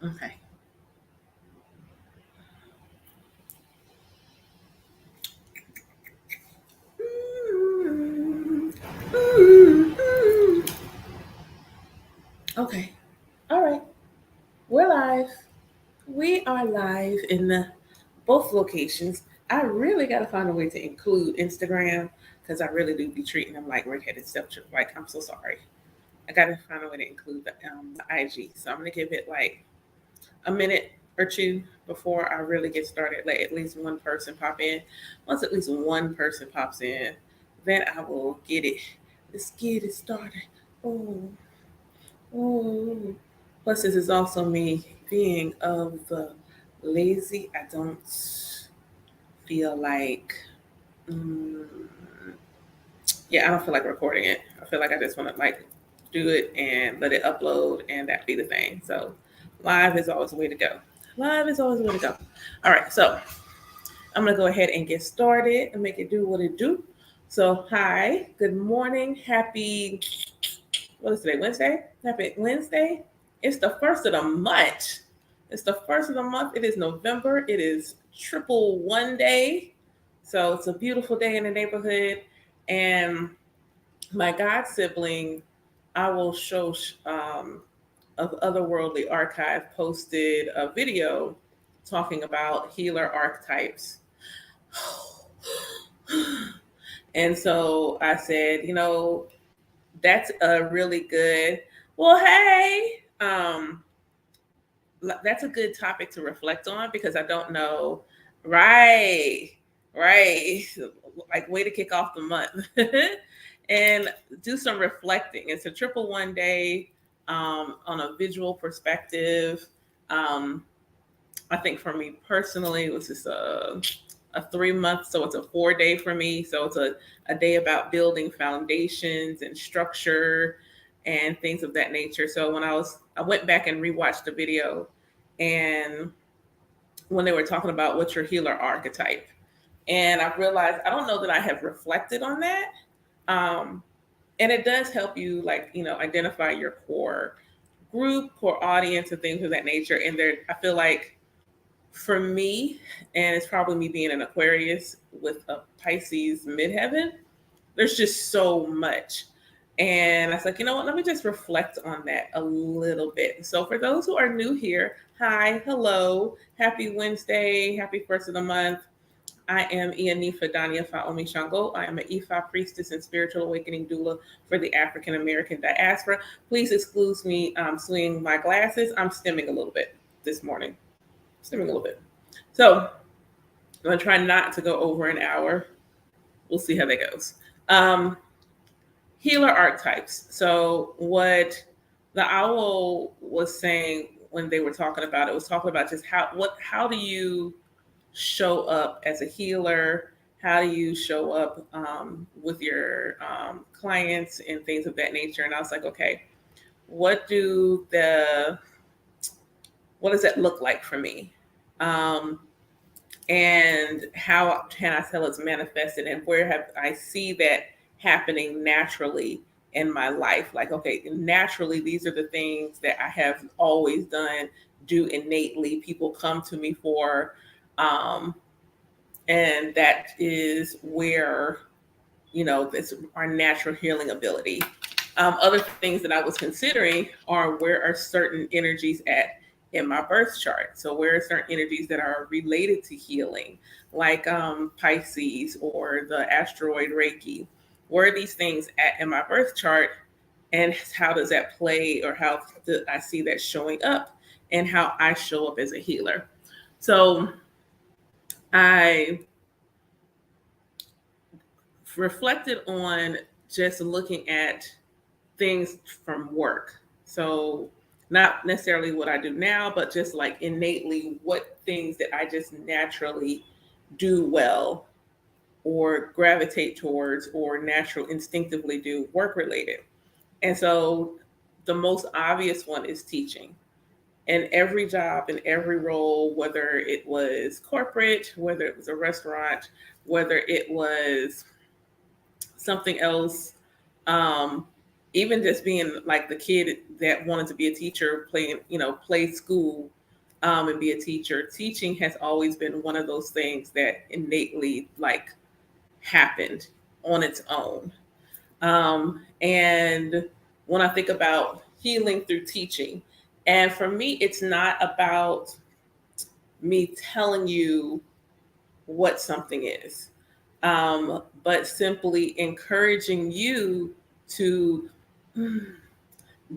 Okay. Okay. All right. We're live. We are live in both locations. I really got to find a way to include Instagram because I really do be treating them like redheaded stepchildren. Like, I'm so sorry. I got to find a way to include the IG. So I'm going to give it like a minute or two before I really get started. Let at least one person pop in. Once at least one person pops in, then I will get it. Let's get it started. Oh, oh. Plus, this is also me being of the lazy. I don't feel like, mm, yeah, I don't feel like recording it. I feel like I just want to like do it and let it upload and that be the thing. So, live is always the way to go. Live is always the way to go. All right, so I'm gonna go ahead and get started and make it do what it do. So, hi, good morning, happy. What is today? Wednesday. Happy Wednesday. It's the first of the month. It's the first of the month. It is November. It is triple one day. So it's a beautiful day in the neighborhood. And my god sibling, Awo Shosh, of Otherworldly Archive, posted a video talking about healer archetypes. And so I said, that's a really good, well, hey, that's a good topic to reflect on because I don't know. Right, right. Like, way to kick off the month and do some reflecting. It's a triple one day on a visual perspective. Um, I think for me personally, it was just a 3 month, so it's a 4 day for me. So it's a day about building foundations and structure and things of that nature. So I went back and rewatched the video, and when they were talking about what's your healer archetype, and I realized I don't know that I have reflected on that. Um, and it does help you, like, identify your core group, core audience, and things of that nature. And there, I feel like for me, and it's probably me being an Aquarius with a Pisces midheaven, there's just so much. And I was like, you know what? Let me just reflect on that a little bit. So, for those who are new here, hi, hello, happy Wednesday, happy first of the month. I am Ianifa Dania Faomi Shango. I am an Ifa priestess and spiritual awakening doula for the African American diaspora. Please excuse me swinging my glasses. I'm stimming a little bit this morning. Stimming a little bit. So I'm going to try not to go over an hour. We'll see how that goes. Healer archetypes. So what the owl was saying when they were talking about it was talking about just how do you show up as a healer? How do you show up with your clients and things of that nature? And I was like, okay, what do the what does that look like for me? Um, and how can I tell it's manifested, and where have I see that happening naturally in my life? Like, okay, naturally, these are the things that I have always done, do innately. People come to me for, um, and that is where it's our natural healing ability. Other things that I was considering are where are certain energies at in my birth chart. So where are certain energies that are related to healing, like Pisces or the asteroid Reiki? Where are these things at in my birth chart, and how does that play, or how do I see that showing up, and how I show up as a healer? So I reflected on just looking at things from work. So, not necessarily what I do now, but just like innately what things that I just naturally do well or gravitate towards or natural instinctively do work related. And so the most obvious one is teaching. And every job and every role, whether it was corporate, whether it was a restaurant, whether it was something else, um, even just being like the kid that wanted to be a teacher, play school, and be a teacher. Teaching has always been one of those things that innately like happened on its own. And when I think about healing through teaching, and for me, it's not about me telling you what something is, but simply encouraging you to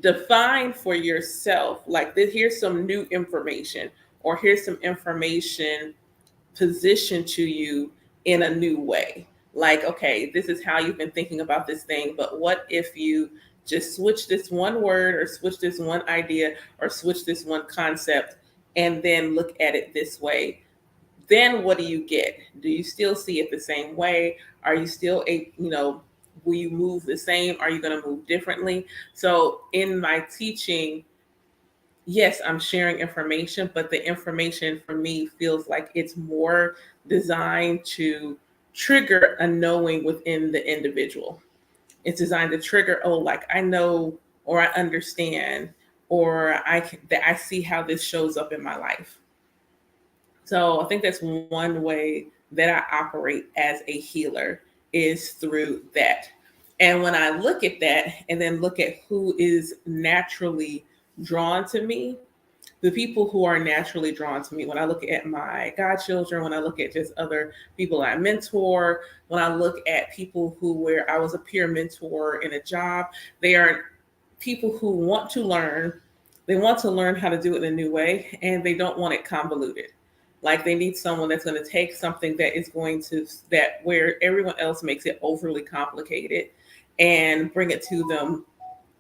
define for yourself, like, here's some new information, or here's some information positioned to you in a new way. Like, okay, this is how you've been thinking about this thing, but what if you just switch this one word, or switch this one idea, or switch this one concept, and then look at it this way? Then what do you get? Do you still see it the same way? Are you still will you move the same? Are you going to move differently? So in my teaching, yes, I'm sharing information, but the information for me feels like it's more designed to trigger a knowing within the individual. It's designed to trigger, oh, like, I know, or I understand, or that I see how this shows up in my life. So I think that's one way that I operate as a healer, is through that. And when I look at that and then look at who is naturally drawn to me, the people who are naturally drawn to me, when I look at my godchildren, when I look at just other people I mentor, when I look at people where I was a peer mentor in a job, they are people who want to learn. They want to learn how to do it in a new way, and they don't want it convoluted. Like, they need someone that's going to take something that is that where everyone else makes it overly complicated, and bring it to them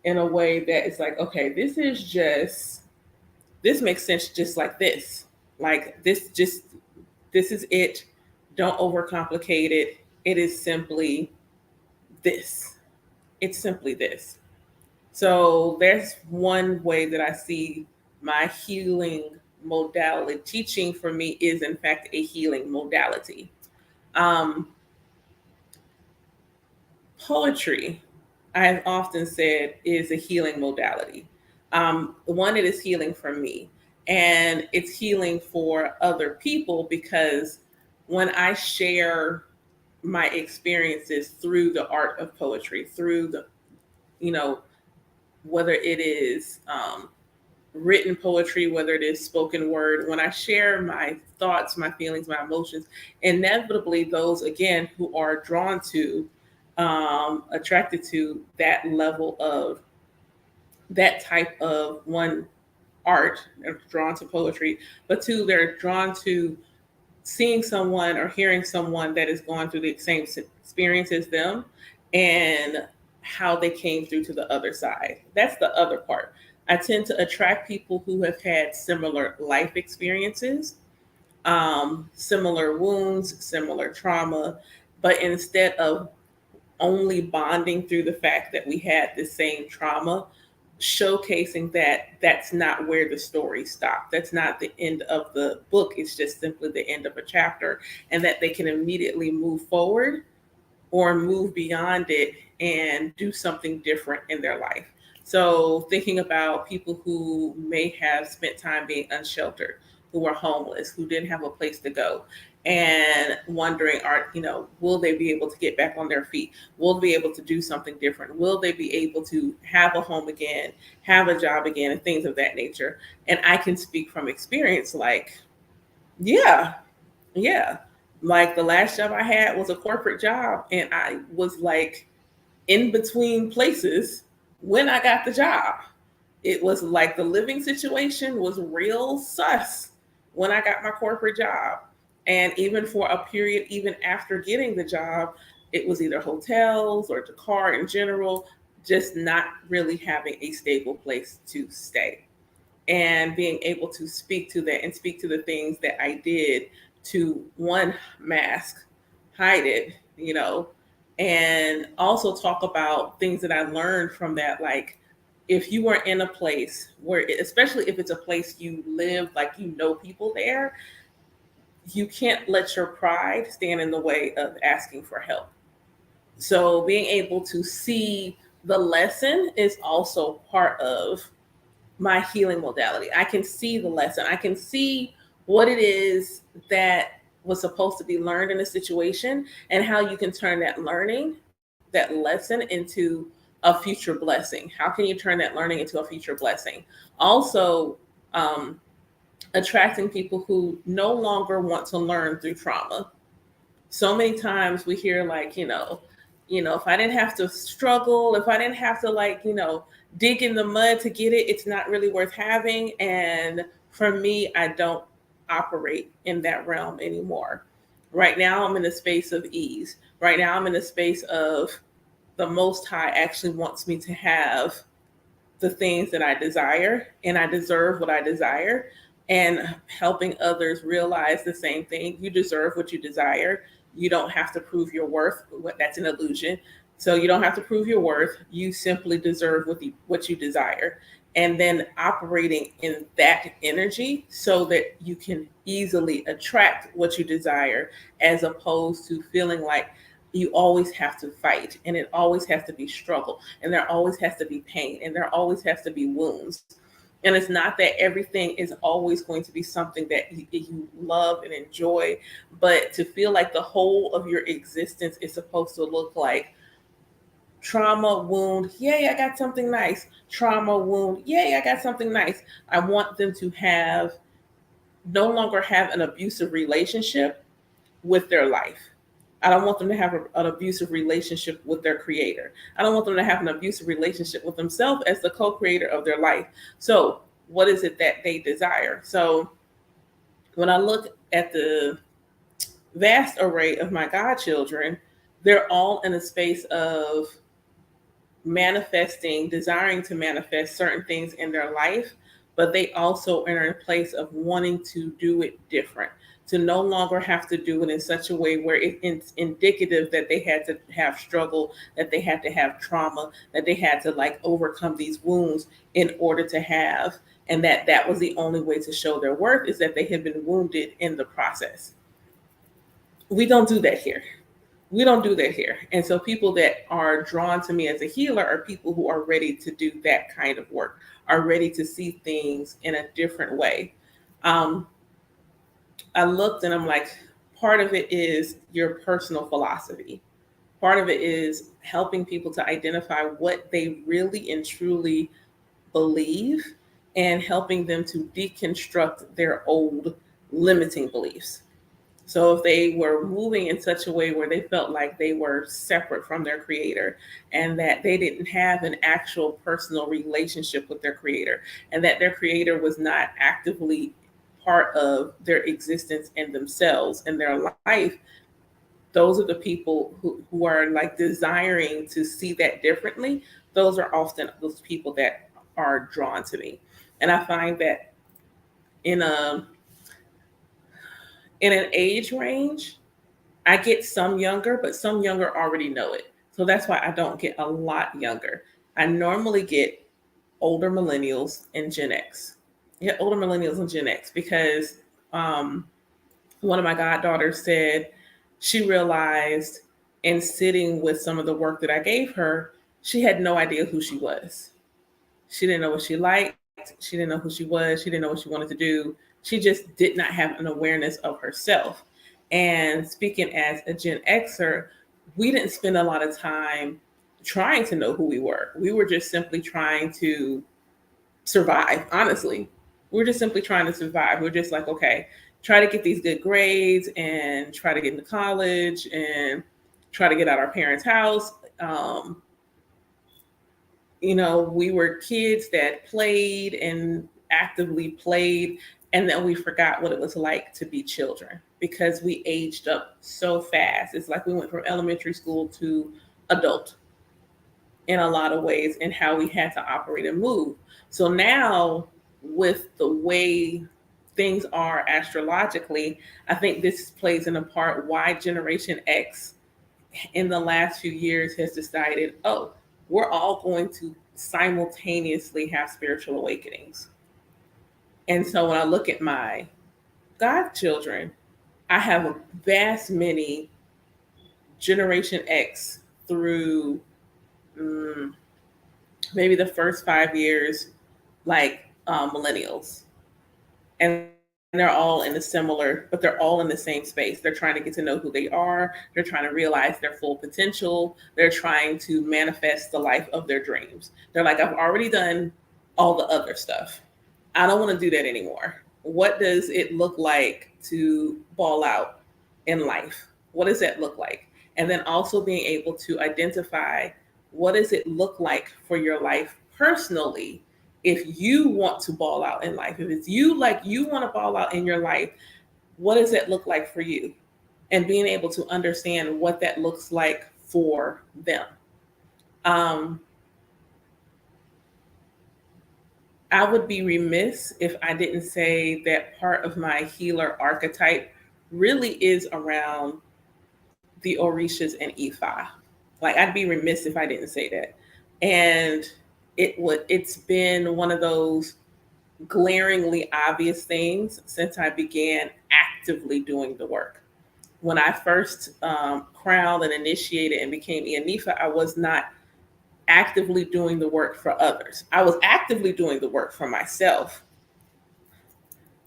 in a way that is like, okay, this makes sense just like this. Like, this is it. Don't overcomplicate it. It is simply this. It's simply this. So that's one way that I see my healing modality. Teaching for me is, in fact, a healing modality. Um, Poetry, I have often said, is a healing modality. One, it is healing for me, and it's healing for other people, because when I share my experiences through the art of poetry, through you know, whether it is written poetry, whether it is spoken word, when I share my thoughts, my feelings, my emotions, inevitably those, again, who are drawn to, attracted to that level of that type of, one, art, they're drawn to poetry, but two, they're drawn to seeing someone or hearing someone that is going through the same experience as them, and how they came through to the other side. That's the other part. I tend to attract people who have had similar life experiences, similar wounds, similar trauma, but instead of only bonding through the fact that we had the same trauma, showcasing that that's not where the story stopped. That's not the end of the book. It's just simply the end of a chapter, and that they can immediately move forward or move beyond it and do something different in their life. So, thinking about people who may have spent time being unsheltered, who were homeless, who didn't have a place to go, and wondering, will they be able to get back on their feet? Will they be able to do something different? Will they be able to have a home again, have a job again, and things of that nature? And I can speak from experience, like, yeah, yeah. Like, the last job I had was a corporate job, and I was like in between places when I got the job. It was like the living situation was real sus when I got my corporate job. And even for a period, even after getting the job, it was either hotels or the car in general, just not really having a stable place to stay. And being able to speak to that, and speak to the things that I did to, one, mask, hide it, and also talk about things that I learned from that. Like, if you are in a place where, especially if it's a place you live, like, people there, you can't let your pride stand in the way of asking for help. So being able to see the lesson is also part of my healing modality. I can see the lesson. I can see what it is that was supposed to be learned in a situation and how you can turn that learning, that lesson into a future blessing. How can you turn that learning into a future blessing? Also, um, attracting people who no longer want to learn through trauma. So many times we hear like, if I didn't have to struggle, if I didn't have to like, dig in the mud to get it, it's not really worth having. And for me, I don't operate in that realm anymore. Right now I'm in a space of ease. Right now I'm in a space of the Most High actually wants me to have the things that I desire, and I deserve what I desire, and helping others realize the same thing. You deserve what you desire. You don't have to prove your worth. That's an illusion. So you don't have to prove your worth. You simply deserve what you desire. And then operating in that energy so that you can easily attract what you desire, as opposed to feeling like you always have to fight, and it always has to be struggle, and there always has to be pain, and there always has to be wounds. And it's not that everything is always going to be something that you love and enjoy, but to feel like the whole of your existence is supposed to look like trauma, wound, yay, I got something nice. Trauma, wound, yay, I got something nice. I want them to no longer have an abusive relationship with their life. I don't want them to have an abusive relationship with their creator. I don't want them to have an abusive relationship with themselves as the co-creator of their life. So what is it that they desire? So when I look at the vast array of my godchildren, they're all in a space of manifesting, desiring to manifest certain things in their life, but they also are in a place of wanting to do it different, to no longer have to do it in such a way where it's indicative that they had to have struggle, that they had to have trauma, that they had to like overcome these wounds in order to have, and that was the only way to show their worth, is that they had been wounded in the process. We don't do that here. We don't do that here. And so people that are drawn to me as a healer are people who are ready to do that kind of work, are ready to see things in a different way. Um, I looked and I'm like, part of it is your personal philosophy. Part of it is helping people to identify what they really and truly believe, and helping them to deconstruct their old limiting beliefs. So if they were moving in such a way where they felt like they were separate from their creator, and that they didn't have an actual personal relationship with their creator, and that their creator was not actively part of their existence and themselves and their life, those are the people who are like desiring to see that differently. Those are often those people that are drawn to me. And I find that in a in an age range, I get some younger, but some younger already know it. So that's why I don't get a lot younger. I normally get older millennials and Gen X. Yeah, older millennials and Gen X, because um, one of my goddaughters said she realized in sitting with some of the work that I gave her, she had no idea who she was. She didn't know what she liked. She didn't know who she was. She didn't know what she wanted to do. She just did not have an awareness of herself. And speaking as a Gen Xer, we didn't spend a lot of time trying to know who we were. We were just simply trying to survive, honestly. We're just simply trying to survive. We're just like, okay, try to get these good grades and try to get into college and try to get out our parents' house. We were kids that played and actively played, and then we forgot what it was like to be children because we aged up so fast. It's like we went from elementary school to adult in a lot of ways, and how we had to operate and move. So now, with the way things are astrologically, I think this plays in a part why Generation X in the last few years has decided, oh, we're all going to simultaneously have spiritual awakenings. And so when I look at my godchildren, I have a vast many Generation X through maybe the first 5 years like millennials, and they're all in a similar, but they're all in the same space. They're trying to get to know who they are. They're trying to realize their full potential. They're trying to manifest the life of their dreams. They're like, I've already done all the other stuff. I don't want to do that anymore. What does it look like to ball out in life? What does that look like? And then also being able to identify, what does it look like for your life personally if you want to ball out in life? If it's you, like you want to ball out in your life, what does that look like for you? And being able to understand what that looks like for them. I would be remiss if I didn't say that part of my healer archetype really is around the Orishas and Ifa. Like, I'd be remiss if I didn't say that. And it's been one of those glaringly obvious things since I began actively doing the work. When I first crowned and initiated and became Ianifa, I was not actively doing the work for others. I was actively doing the work for myself.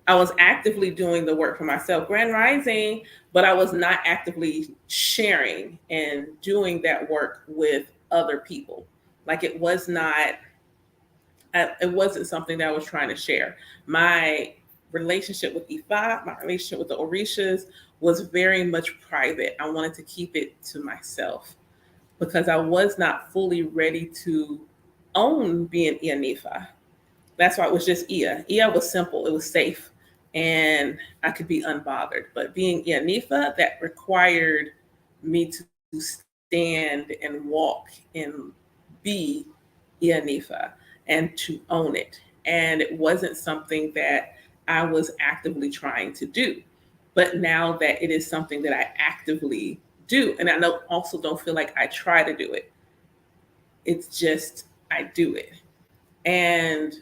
Grand Rising, but I was not actively sharing and doing that work with other people. Like, it wasn't something that I was trying to share. My relationship with Ifa, my relationship with the Orishas was very much private. I wanted to keep it to myself because I was not fully ready to own being Ianifa. That's why it was just Ia. Ia was simple, it was safe, and I could be unbothered. But being Ianifa, that required me to stand and walk and be Ianifa and to own it. And it wasn't something that I was actively trying to do. But now that it is something that I actively do, and I also don't feel like I try to do it, it's just I do it. And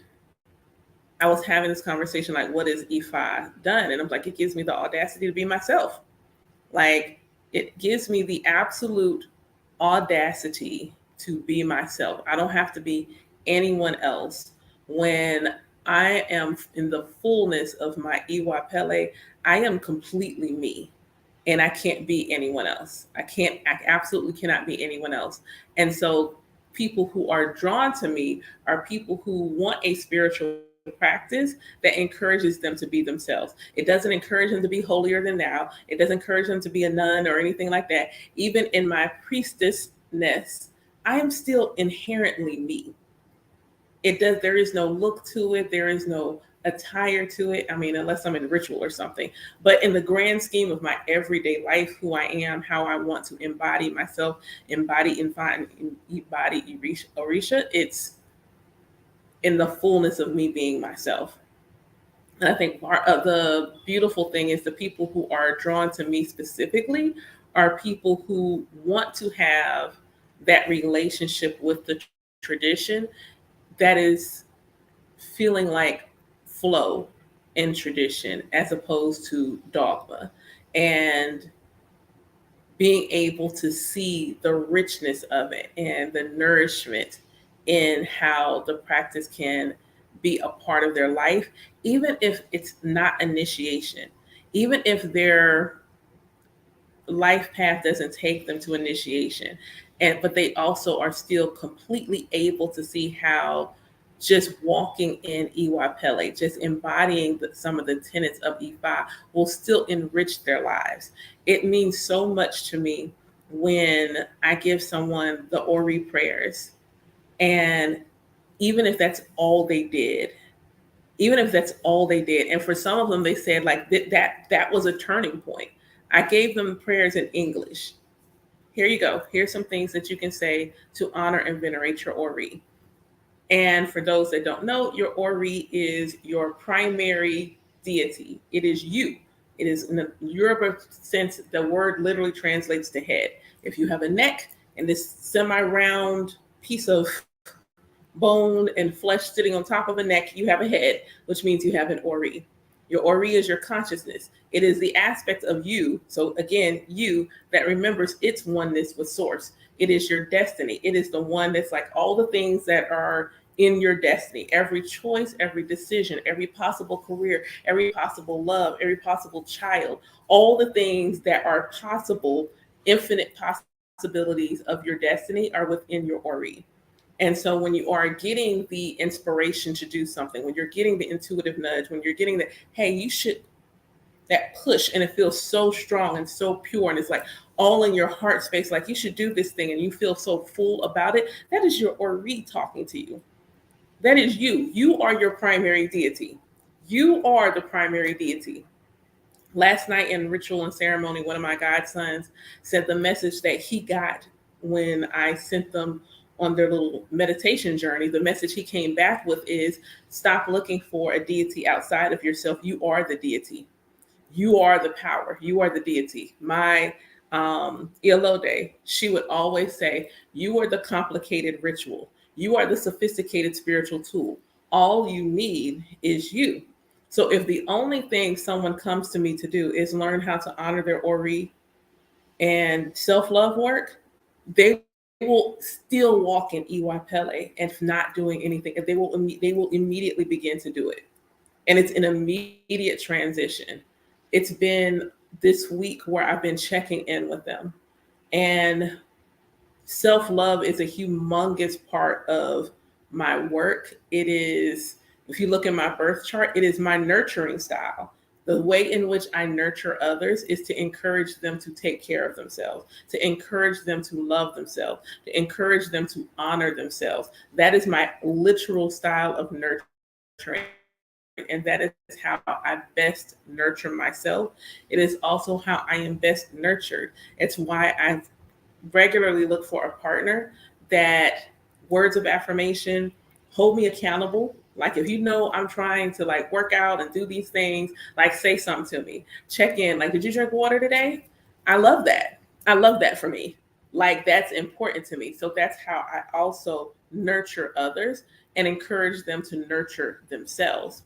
I was having this conversation like, what has Ifa done? And I'm like, it gives me the audacity to be myself. Like, it gives me the absolute audacity to be myself. I don't have to be anyone else. When I am in the fullness of my Iwa Pele, I am completely me. And I can't be anyone else. I absolutely cannot be anyone else. And so people who are drawn to me are people who want a spiritual practice that encourages them to be themselves. It doesn't encourage them to be holier than thou. It doesn't encourage them to be a nun or anything like that. Even in my priestessness, I am still inherently me. There is no look to it. There is no attire to it. I mean, unless I'm in a ritual or something. But in the grand scheme of my everyday life, who I am, how I want to embody myself, embody Orisha, it's in the fullness of me being myself. And I think part of the beautiful thing is the people who are drawn to me specifically are people who want to have that relationship with the tradition that is feeling like flow in tradition as opposed to dogma, and being able to see the richness of it and the nourishment in how the practice can be a part of their life, even if it's not initiation, even if their life path doesn't take them to initiation, but they also are still completely able to see how just walking in Iwa Pele, just embodying some of the tenets of Ifa will still enrich their lives. It means so much to me when I give someone the Ori prayers, and even if that's all they did, and for some of them, they said like that was a turning point. I gave them prayers in English. Here you go. Here's some things that you can say to honor and venerate your Ori. And for those that don't know, your Ori is your primary deity. It is you. It is, in the Yoruba sense, the word literally translates to head. If you have a neck and this semi-round piece of bone and flesh sitting on top of a neck, you have a head, which means you have an Ori. Your ori is your consciousness. It is the aspect of you. So again, you that remembers its oneness with source. It is your destiny. It is the one that's like all the things that are in your destiny. Every choice, every decision, every possible career, every possible love, every possible child, all the things that are possible, infinite possibilities of your destiny are within your ori. And so when you are getting the inspiration to do something, when you're getting the intuitive nudge, when you're getting the, hey, you should, that push, and it feels so strong and so pure, and it's like all in your heart space, like you should do this thing, and you feel so full about it, that is your ori talking to you. That is you. You are your primary deity. You are the primary deity. Last night in ritual and ceremony, one of my godsons said the message that he got when I sent them on their little meditation journey. The message he came back with is stop looking for a deity outside of yourself. You are the deity. You are the power. You are the deity. My Ilode, she would always say, you are the complicated ritual. You are the sophisticated spiritual tool. All you need is you. So if the only thing someone comes to me to do is learn how to honor their ori and self-love work, they will still walk in Iwa and not doing anything. And they will immediately begin to do it. And it's an immediate transition. It's been this week where I've been checking in with them. And self-love is a humongous part of my work. It is, if you look at my birth chart, it is my nurturing style. The way in which I nurture others is to encourage them to take care of themselves, to encourage them to love themselves, to encourage them to honor themselves. That is my literal style of nurturing. And that is how I best nurture myself. It is also how I am best nurtured. It's why I regularly look for a partner that words of affirmation, hold me accountable. Like if you know I'm trying to like work out and do these things, like say something to me, check in, like, did you drink water today? I love that. I love that for me. Like that's important to me. So that's how I also nurture others and encourage them to nurture themselves.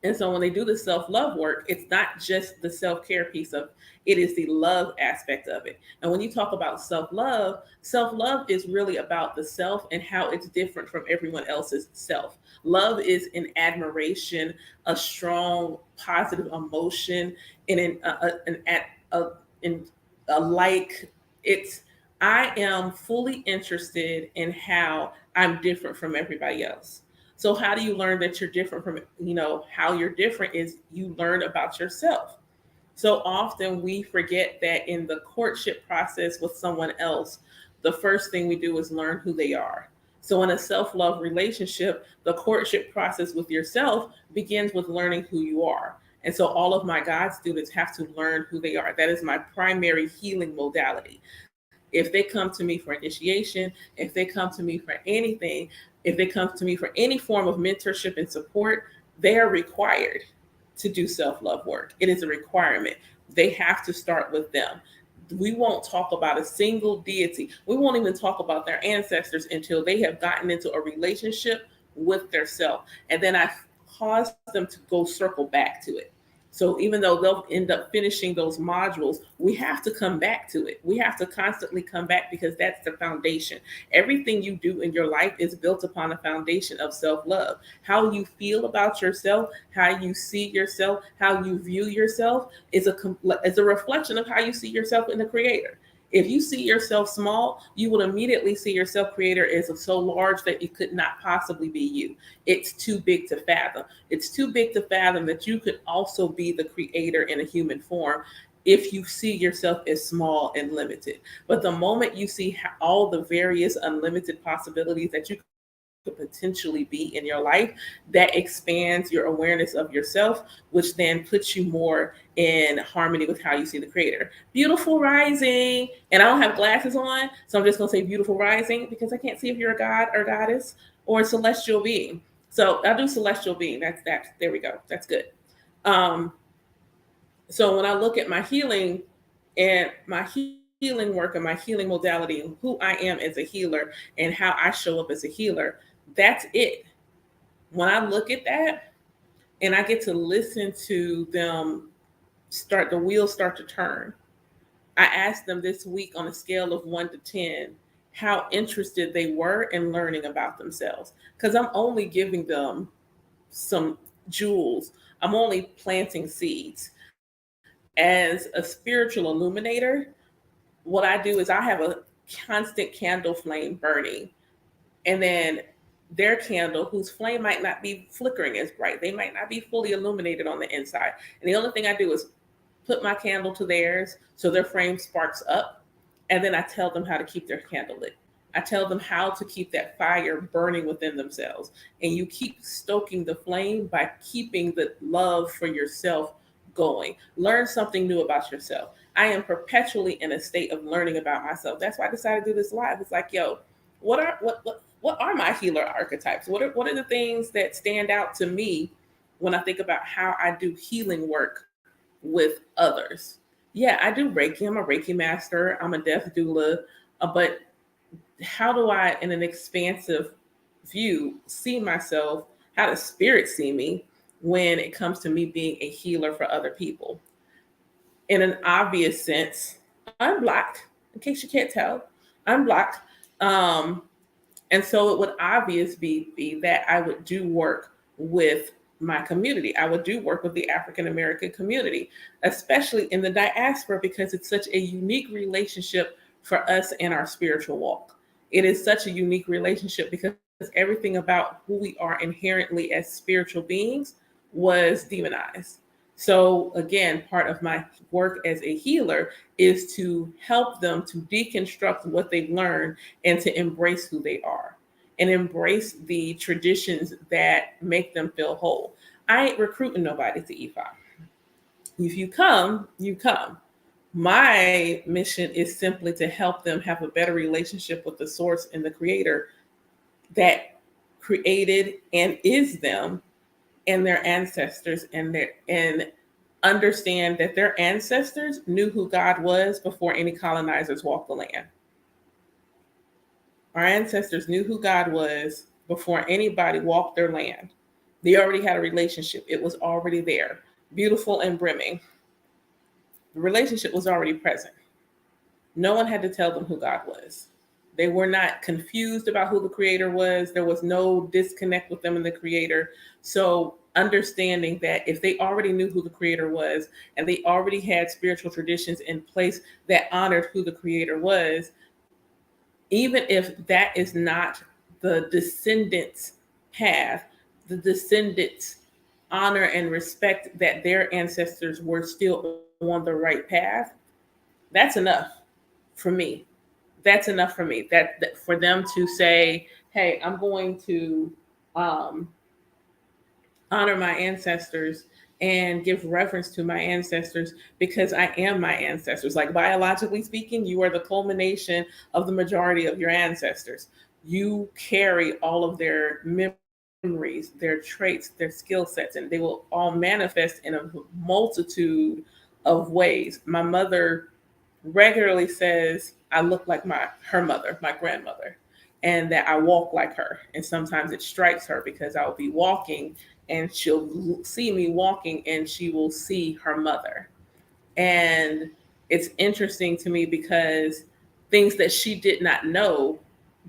And so when they do the self-love work, it's not just the self-care piece of it, is the love aspect of it. And when you talk about self-love is really about the self and how it's different from everyone else's self. Love is an admiration, a strong positive emotion, and in a like it's I am fully interested in how I'm different from everybody else. So how do you learn that you're different from, how you're different is you learn about yourself. So often we forget that in the courtship process with someone else, the first thing we do is learn who they are. So in a self-love relationship, the courtship process with yourself begins with learning who you are. And so all of my God students have to learn who they are. That is my primary healing modality. If they come to me for initiation, if they come to me for anything, if they come to me for any form of mentorship and support, they are required to do self-love work. It is a requirement. They have to start with them. We won't talk about a single deity. We won't even talk about their ancestors until they have gotten into a relationship with their self. And then I cause them to go circle back to it. So even though they'll end up finishing those modules, we have to come back to it. We have to constantly come back because that's the foundation. Everything you do in your life is built upon a foundation of self-love. How you feel about yourself, how you see yourself, how you view yourself is a reflection of how you see yourself in the Creator. If you see yourself small, you will immediately see yourself creator as so large that it could not possibly be you. It's too big to fathom. It's too big to fathom that you could also be the creator in a human form if you see yourself as small and limited. But the moment you see all the various unlimited possibilities that you could potentially be in your life, that expands your awareness of yourself, which then puts you more in harmony with how you see the creator. Beautiful rising. And I don't have glasses on, so I'm just going to say beautiful rising because I can't see if you're a god or goddess or a celestial being. So I'll do celestial being. That's there we go. That's good. So when I look at my healing and my healing work and my healing modality and who I am as a healer and how I show up as a healer, that's it. When I look at that, And I get to listen to them the wheels start to turn. I asked them this week on a scale of 1 to 10 how interested they were in learning about themselves. Because I'm only giving them some jewels, I'm only planting seeds. As a spiritual illuminator, what I do is I have a constant candle flame burning. And then their candle, whose flame might not be flickering as bright, they might not be fully illuminated on the inside. And the only thing I do is put my candle to theirs so their flame sparks up. And then I tell them how to keep their candle lit. I tell them how to keep that fire burning within themselves. And you keep stoking the flame by keeping the love for yourself going. Learn something new about yourself. I am perpetually in a state of learning about myself. That's why I decided to do this live. It's like, yo, what are my healer archetypes? What are the things that stand out to me when I think about how I do healing work with others? Yeah, I do Reiki. I'm a Reiki master. I'm a death doula. But how do I, in an expansive view, see myself? How does spirit see me when it comes to me being a healer for other people? In an obvious sense, I'm Black. In case you can't tell, I'm Black. And so it would obviously be that I would do work with my community. I would do work with the African American community, especially in the diaspora, because it's such a unique relationship for us in our spiritual walk. It is such a unique relationship because everything about who we are inherently as spiritual beings was demonized. So again, part of my work as a healer is to help them to deconstruct what they've learned and to embrace who they are and embrace the traditions that make them feel whole. I ain't recruiting nobody to E5. If you come, you come. My mission is simply to help them have a better relationship with the source and the creator that created and is them and their ancestors, and understand that their ancestors knew who God was before any colonizers walked the land. Our ancestors knew who God was before anybody walked their land. They already had a relationship. It was already there, beautiful and brimming. The relationship was already present. No one had to tell them who God was. They were not confused about who the creator was. There was no disconnect with them and the creator. So understanding that if they already knew who the creator was and they already had spiritual traditions in place that honored who the creator was, even if that is not the descendants' path, the descendants honor and respect that their ancestors were still on the right path, that's enough for me. That's enough for me. That for them to say, hey, I'm going to honor my ancestors and give reverence to my ancestors because I am my ancestors. Like biologically speaking, you are the culmination of the majority of your ancestors. You carry all of their memories, their traits, their skill sets, and they will all manifest in a multitude of ways. My mother regularly says I look like her mother, my grandmother, and that I walk like her. And sometimes it strikes her because I'll be walking and she'll see me walking and she will see her mother. And it's interesting to me because things that she did not know,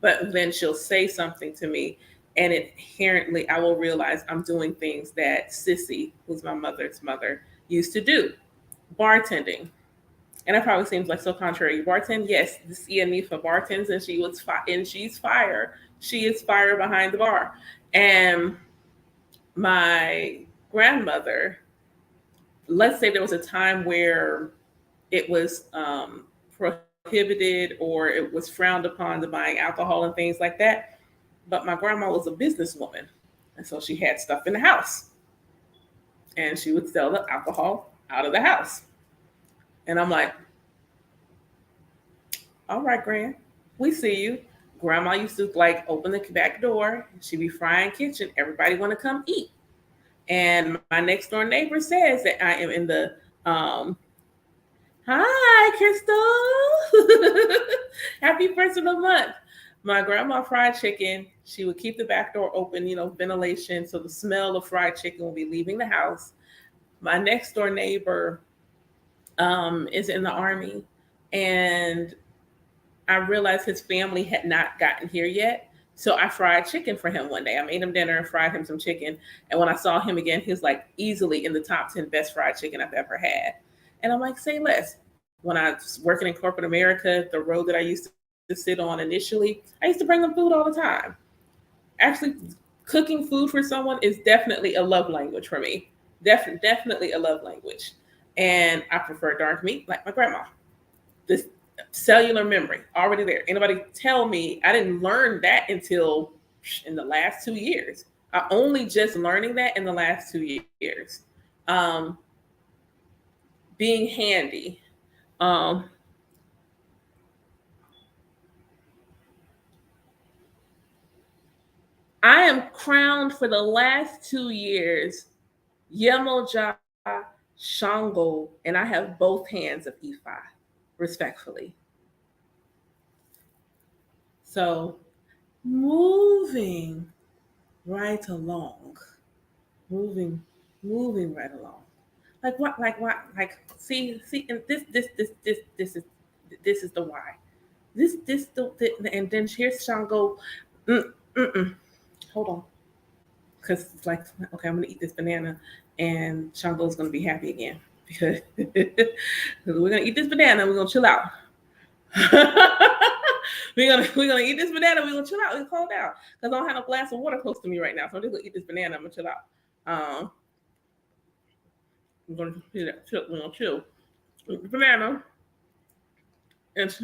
but then she'll say something to me and inherently I will realize I'm doing things that Sissy, who's my mother's mother, used to do. Bartending. And that probably seems like so contrary. You bartend? Yes, this Ianifa bartends and she's fire. She is fire behind the bar. And my grandmother, let's say there was a time where it was prohibited or it was frowned upon to buying alcohol and things like that. But my grandma was a businesswoman. And so she had stuff in the house. And she would sell the alcohol out of the house. And I'm like, all right, Gran, we see you. Grandma used to like open the back door. She'd be frying kitchen. Everybody want to come eat. And my next door neighbor says that I am in the hi, Crystal. Happy first of the month. My grandma fried chicken. She would keep the back door open, ventilation, so the smell of fried chicken will be leaving the house. My next door neighbor is in the army, and I realized his family had not gotten here yet. So I fried chicken for him one day. I made him dinner and fried him some chicken. And when I saw him again, he was like easily in the top 10 best fried chicken I've ever had. And I'm like, say less. When I was working in corporate America, the road that I used to sit on initially, I used to bring them food all the time. Actually, cooking food for someone is definitely a love language for me. Definitely a love language. And I prefer dark meat like my grandma. This cellular memory already there. Anybody tell me I didn't learn that until in the last 2 years. I only just learning that in the last 2 years. Um, being handy. Um, I am crowned for the last 2 years Yemoja Shango, and I have both hands of Ifa, respectfully. So moving right along, moving, moving right along. Like what? Like what? Like see, and this is the why. And then here's Shango. Mm. Hold on, because it's like okay, I'm gonna eat this banana, and Shango's gonna be happy again because we're gonna eat this banana. We're gonna chill out. we're gonna eat this banana. We're gonna chill out. We're gonna calm down because I don't have a glass of water close to me right now, so I'm just gonna eat this banana. I'm gonna chill out. We're gonna chill. We're gonna chill. Eat the banana, and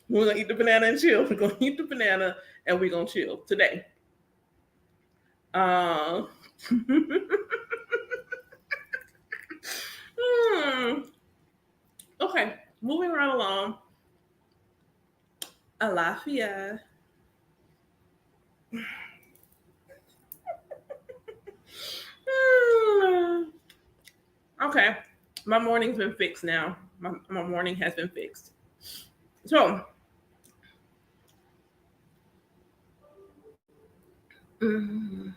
we're gonna eat the banana and chill. We're gonna eat the banana and we're gonna chill today. Uh, okay, moving right along. Alafia. Okay, my morning's been fixed now. My morning has been fixed. So, mm,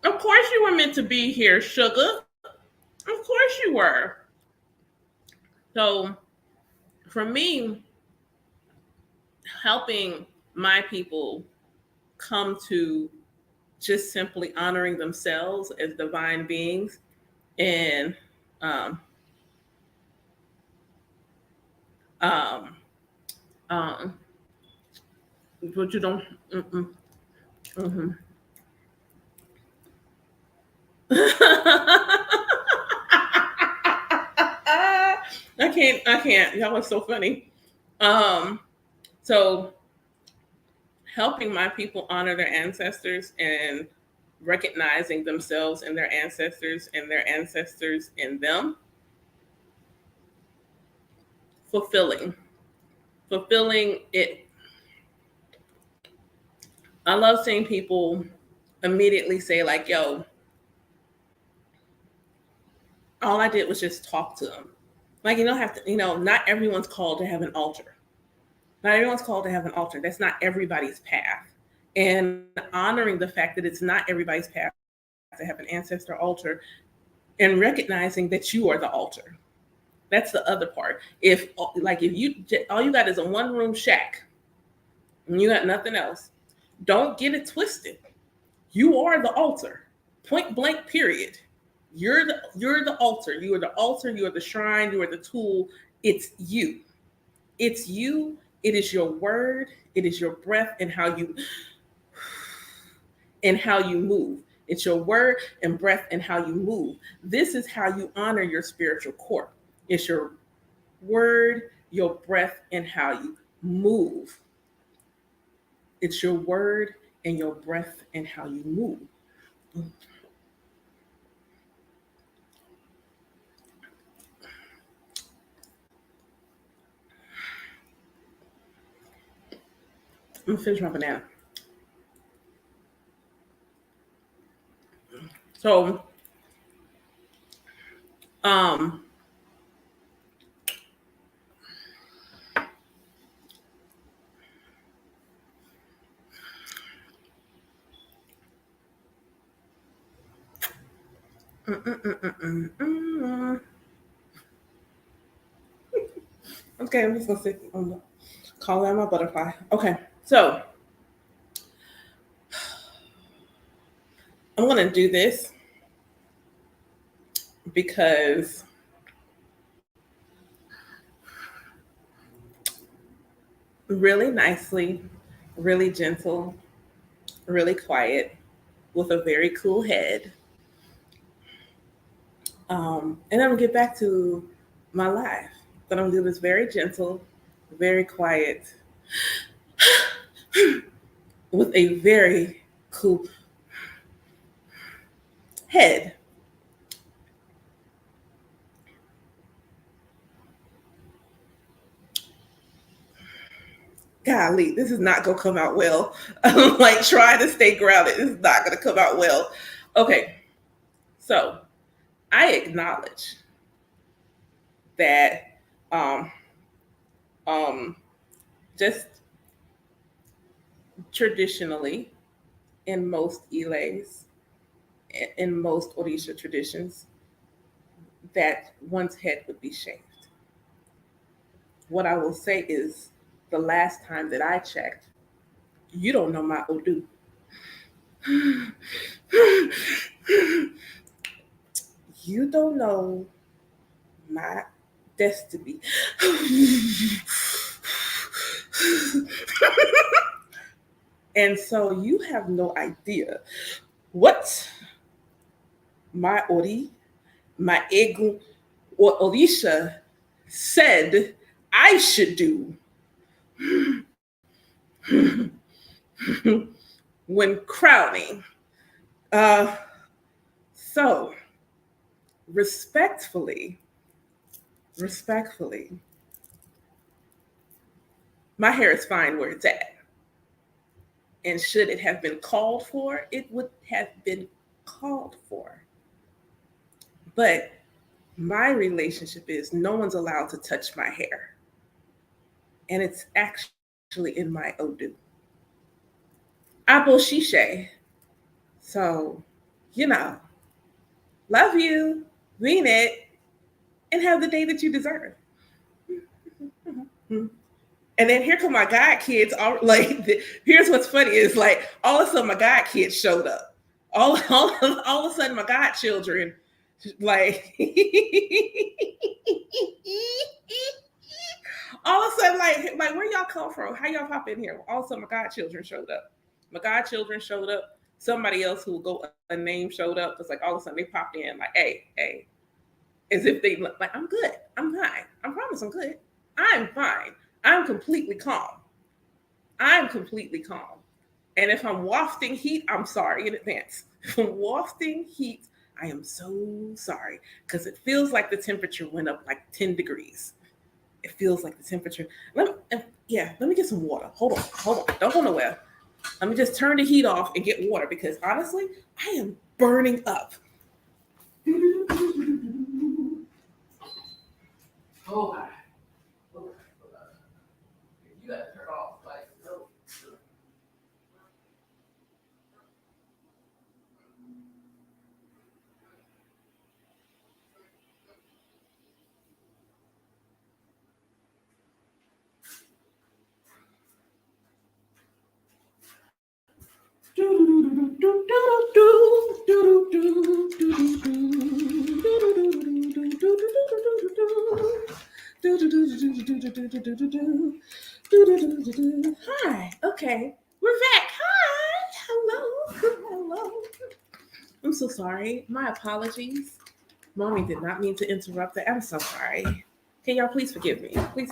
of course you were meant to be here, sugar. Of course you were. So, for me, helping my people come to just simply honoring themselves as divine beings and um, um, um, but you don't. Mm-mm, mm-hmm. I can't. That was so funny. Um, so helping my people honor their ancestors and recognizing themselves and their ancestors in them, fulfilling. Fulfilling it. I love seeing people immediately say, like, yo, all I did was just talk to them. Like, you don't have to, not everyone's called to have an altar. Not everyone's called to have an altar. That's not everybody's path. And honoring the fact that it's not everybody's path to have an ancestor altar and recognizing that you are the altar. That's the other part. If you all you got is a one room shack and you got nothing else, don't get it twisted. You are the altar. Point blank period. You're the altar. You are the altar, you are the shrine, you are the tool. It's you. It's you. It is your word, it is your breath and how you move. It's your word and breath and how you move. This is how you honor your spiritual core. It's your word, your breath, and how you move. It's your word and your breath and how you move. I'm gonna finish my banana. So, um, Okay, I'm just gonna sit on the call out my butterfly. Okay, so I'm gonna do this because really nicely, really gentle, really quiet, with a very cool head. And I'm gonna get back to my life. But I'm gonna do this very gentle, very quiet, with a very cool head. Golly, this is not gonna come out well. I'm like trying to stay grounded. This is not gonna come out well. Okay, so I acknowledge that um, um, just traditionally in most Ilays, in most Odisha traditions, that one's head would be shaved. What I will say is the last time that I checked, you don't know my Odu. You don't know my destiny. And so you have no idea what my Ori, my Egu, or Orisha said I should do when crowning. Uh, so, respectfully, respectfully, my hair is fine where it's at. And should it have been called for, it would have been called for. But my relationship is no one's allowed to touch my hair. And it's actually in my Odu. Awo Shosh. So, you know, love you, mean it, and have the day that you deserve. And then here come my god kids. All like, here's what's funny is like all of a sudden my god kids showed up. All of a sudden my godchildren, like, all of a sudden like where y'all come from? How y'all pop in here? All of a sudden my godchildren showed up. My godchildren showed up. Somebody else who will go unnamed showed up. It's like all of a sudden they popped in like, hey, as if they like, I'm good. I'm fine. I promise I'm good. I'm fine. I'm completely calm. I'm completely calm. And if I'm wafting heat, I'm sorry in advance. If I'm wafting heat, I am so sorry because it feels like the temperature went up like 10 degrees. It feels like the temperature. Let me get some water. Hold on. Don't go nowhere. Let me just turn the heat off and get water because honestly, I am burning up. Oh my. You gotta turn off. Like, no. Hi. Okay. We're back. Hi. Hello. I'm so sorry. My apologies. Mommy did not mean to interrupt that. I'm so sorry. Can y'all please forgive me? Please.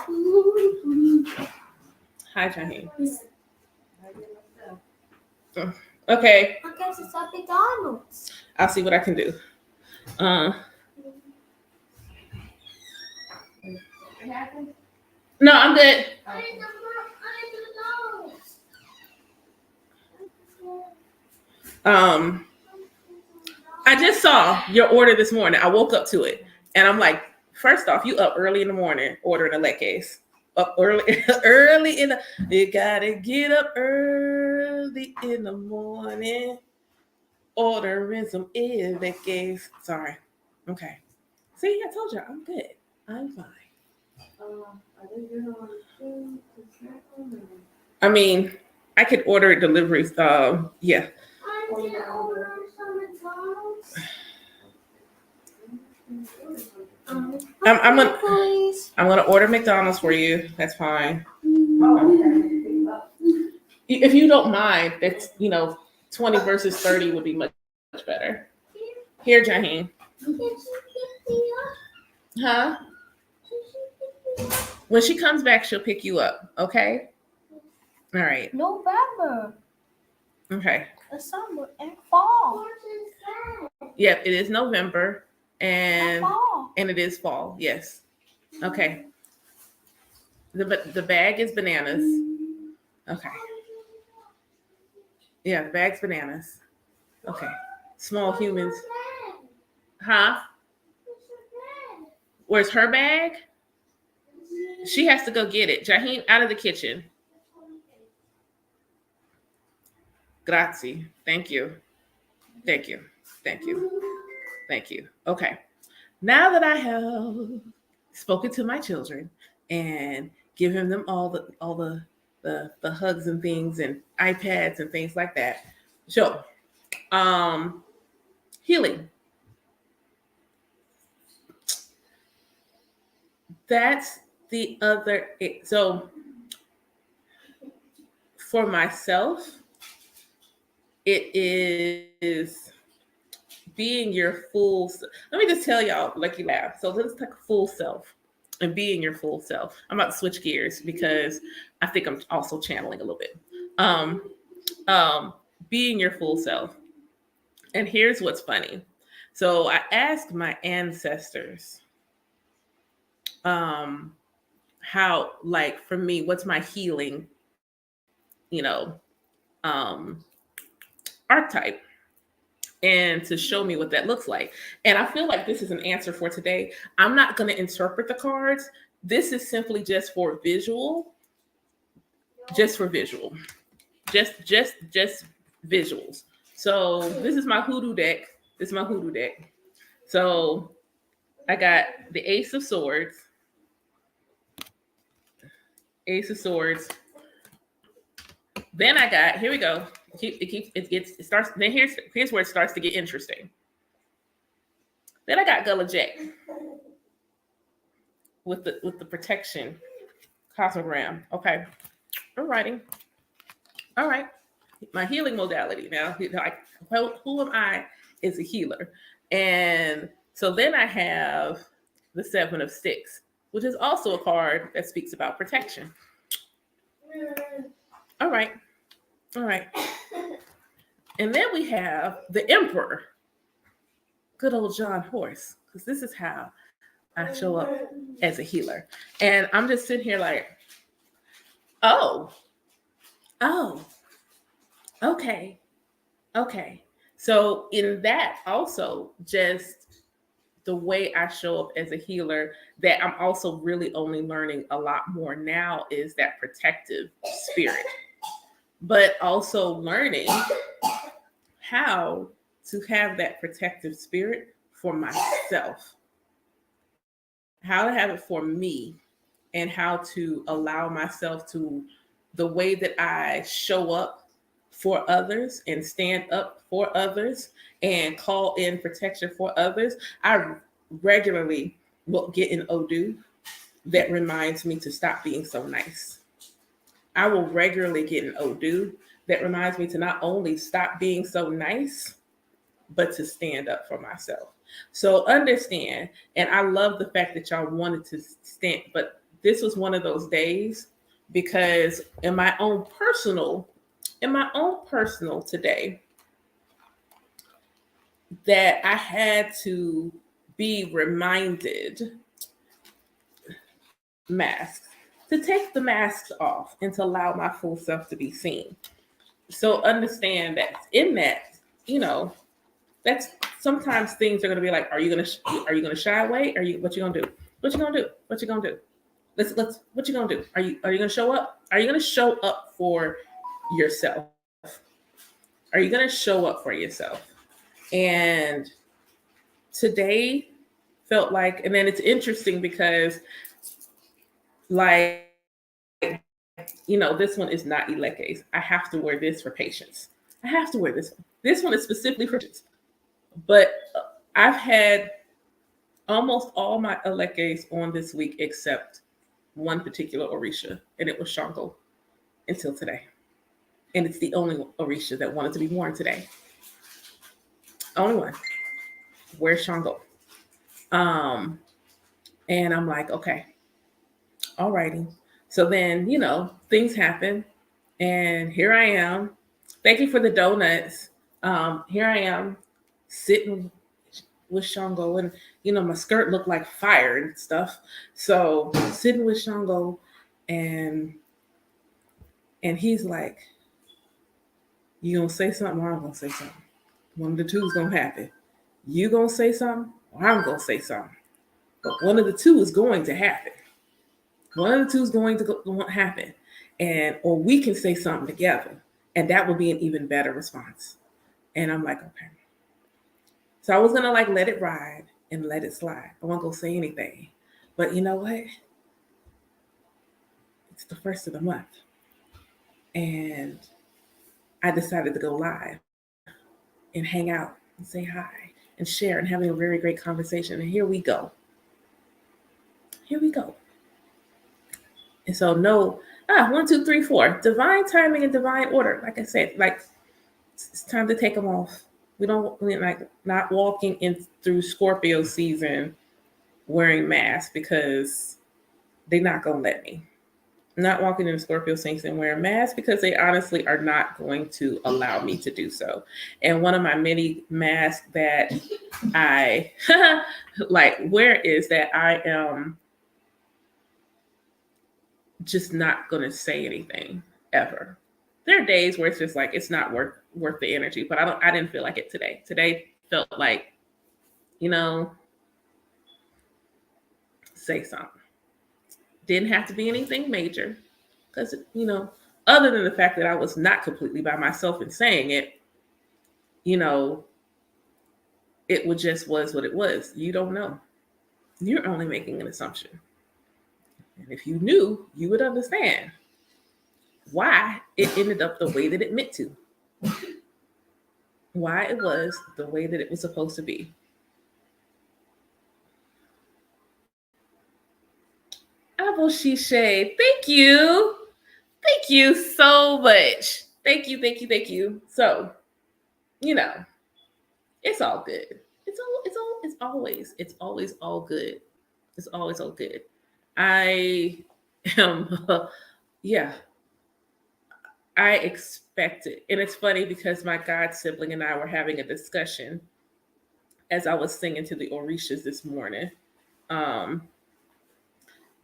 Hi, Jaheem. Okay. I guess it's at McDonald's. I'll see what I can do. No, I'm good. I just saw your order this morning. I woke up to it, and I'm like, first off, you up early in the morning ordering a leques. Up early, early in the. You gotta get up early in the morning. Orderism is the case. Sorry. Okay. See, I told you I'm good. I'm fine. Are they good on food to snack on? I mean, I could order deliveries. Yeah. Auntie, I order some McDonald's. I'm gonna order McDonald's for you. That's fine. If you don't mind, that's 20 versus 30 would be much better. Here, Jaheen. Huh? When she comes back, she'll pick you up. Okay. All right. November, Okay. December, and fall. Yep, it is November and Fall. it is fall. Yes. Okay. The bag is bananas. Okay. Yeah, the bag's bananas. Okay. Small humans. Huh? Where's her bag? She has to go get it. Jaheen, out of the kitchen. Grazie. Thank you. Thank you. Thank you. Thank you. Okay. Now that I have spoken to my children and given them all the hugs and things and iPads and things like that. So, healing. That's the other. So, for myself, it is being your full. Let me just tell y'all, like you laugh. So let's take full self and being your full self. I'm about to switch gears because I think I'm also channeling a little bit. Being your full self. And here's what's funny. So I asked my ancestors, how, like, for me, what's my healing, archetype, and to show me what that looks like. And I feel like this is an answer for today. I'm not going to interpret the cards. This is simply just for visual, just visuals. So this is my hoodoo deck. So I got the Ace of Swords. Then I got, here we go. It starts. Then here's where it starts to get interesting. Then I got Gullah Jack with the protection cosmogram. Okay, alrighty, all right. My healing modality now. Like, who am I as a healer? And so then I have the Seven of Sticks, which is also a card that speaks about protection. All right. And then we have the Emperor, good old John Horse, because this is how I show up as a healer. And I'm just sitting here like, oh, okay. So in that also, just the way I show up as a healer, that I'm also really only learning a lot more now is that protective spirit, but also learning how to have that protective spirit for myself, how to have it for me, and how to allow myself to, the way that I show up for others and stand up for others and call in protection for others. I regularly will get an Odu that reminds me to stop being so nice. I will regularly get an Odu that reminds me to not only stop being so nice, but to stand up for myself. So understand, and I love the fact that y'all wanted to stand, but this was one of those days because in my own personal today, that I had to be reminded, masks, to take the masks off and to allow my full self to be seen. So understand that in that, that's sometimes things are going to be like, are you going to shy away? What you going to do? What you going to do? Let's what you going to do? Are you going to show up? Are you going to show up for yourself? Are you going to show up for yourself? And today felt like, and then it's interesting because, like, this one is not Eleke's. I have to wear this for patience. I have to wear this one. This one is specifically for patience. But I've had almost all my Elekes on this week except one particular Orisha, and it was Shango until today. And it's the only Orisha that wanted to be worn today. Only one. Where's Shango? And I'm like, okay, alrighty. So then, things happen. And here I am. Thank you for the donuts. Here I am sitting with Shango, and my skirt looked like fire and stuff. So sitting with Shango, and he's like, "You gonna say something, or I'm gonna say something. One of the two is gonna happen. You gonna say something, or I'm gonna say something. But one of the two is going to happen. One of the two is going to happen, or we can say something together, and that would be an even better response." And I'm like, okay. So I was gonna let it ride and let it slide. I won't go say anything. But you know what? It's the first of the month. And I decided to go live and hang out and say hi and share and having a very great conversation. And here we go. Here we go. And so 1, 2, 3, 4. Divine timing and divine order. Like I said, it's time to take them off. We're not walking in through Scorpio season wearing masks because they're not going to let me. I'm not walking in Scorpio season wearing masks because they honestly are not going to allow me to do so. And one of my many masks that I wear is that I am just not going to say anything ever. There are days where it's just it's not worth the energy, but I didn't feel like it today. Today felt like, say something. Didn't have to be anything major because, other than the fact that I was not completely by myself in saying it, it was what it was. You don't know. You're only making an assumption. And if you knew, you would understand why it ended up the way that it meant to. Why it was the way that it was supposed to be. Awo Shosh, thank you. Thank you so much. Thank you, thank you, thank you. So, it's all good. It's always all good. It's always all good. I am, yeah. I expect it. And it's funny because my god sibling and I were having a discussion as I was singing to the Orishas this morning.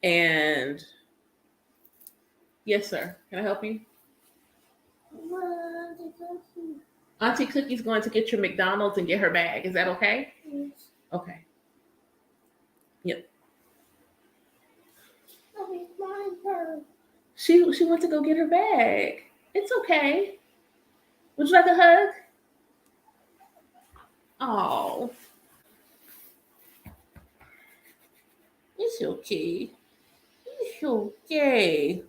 And yes, sir. Can I help you? Auntie Cookie's going to get your McDonald's and get her bag. Is that okay? Yes. Okay. Yep. She went to go get her bag. It's okay. Would you like a hug? Oh. It's okay. It's okay.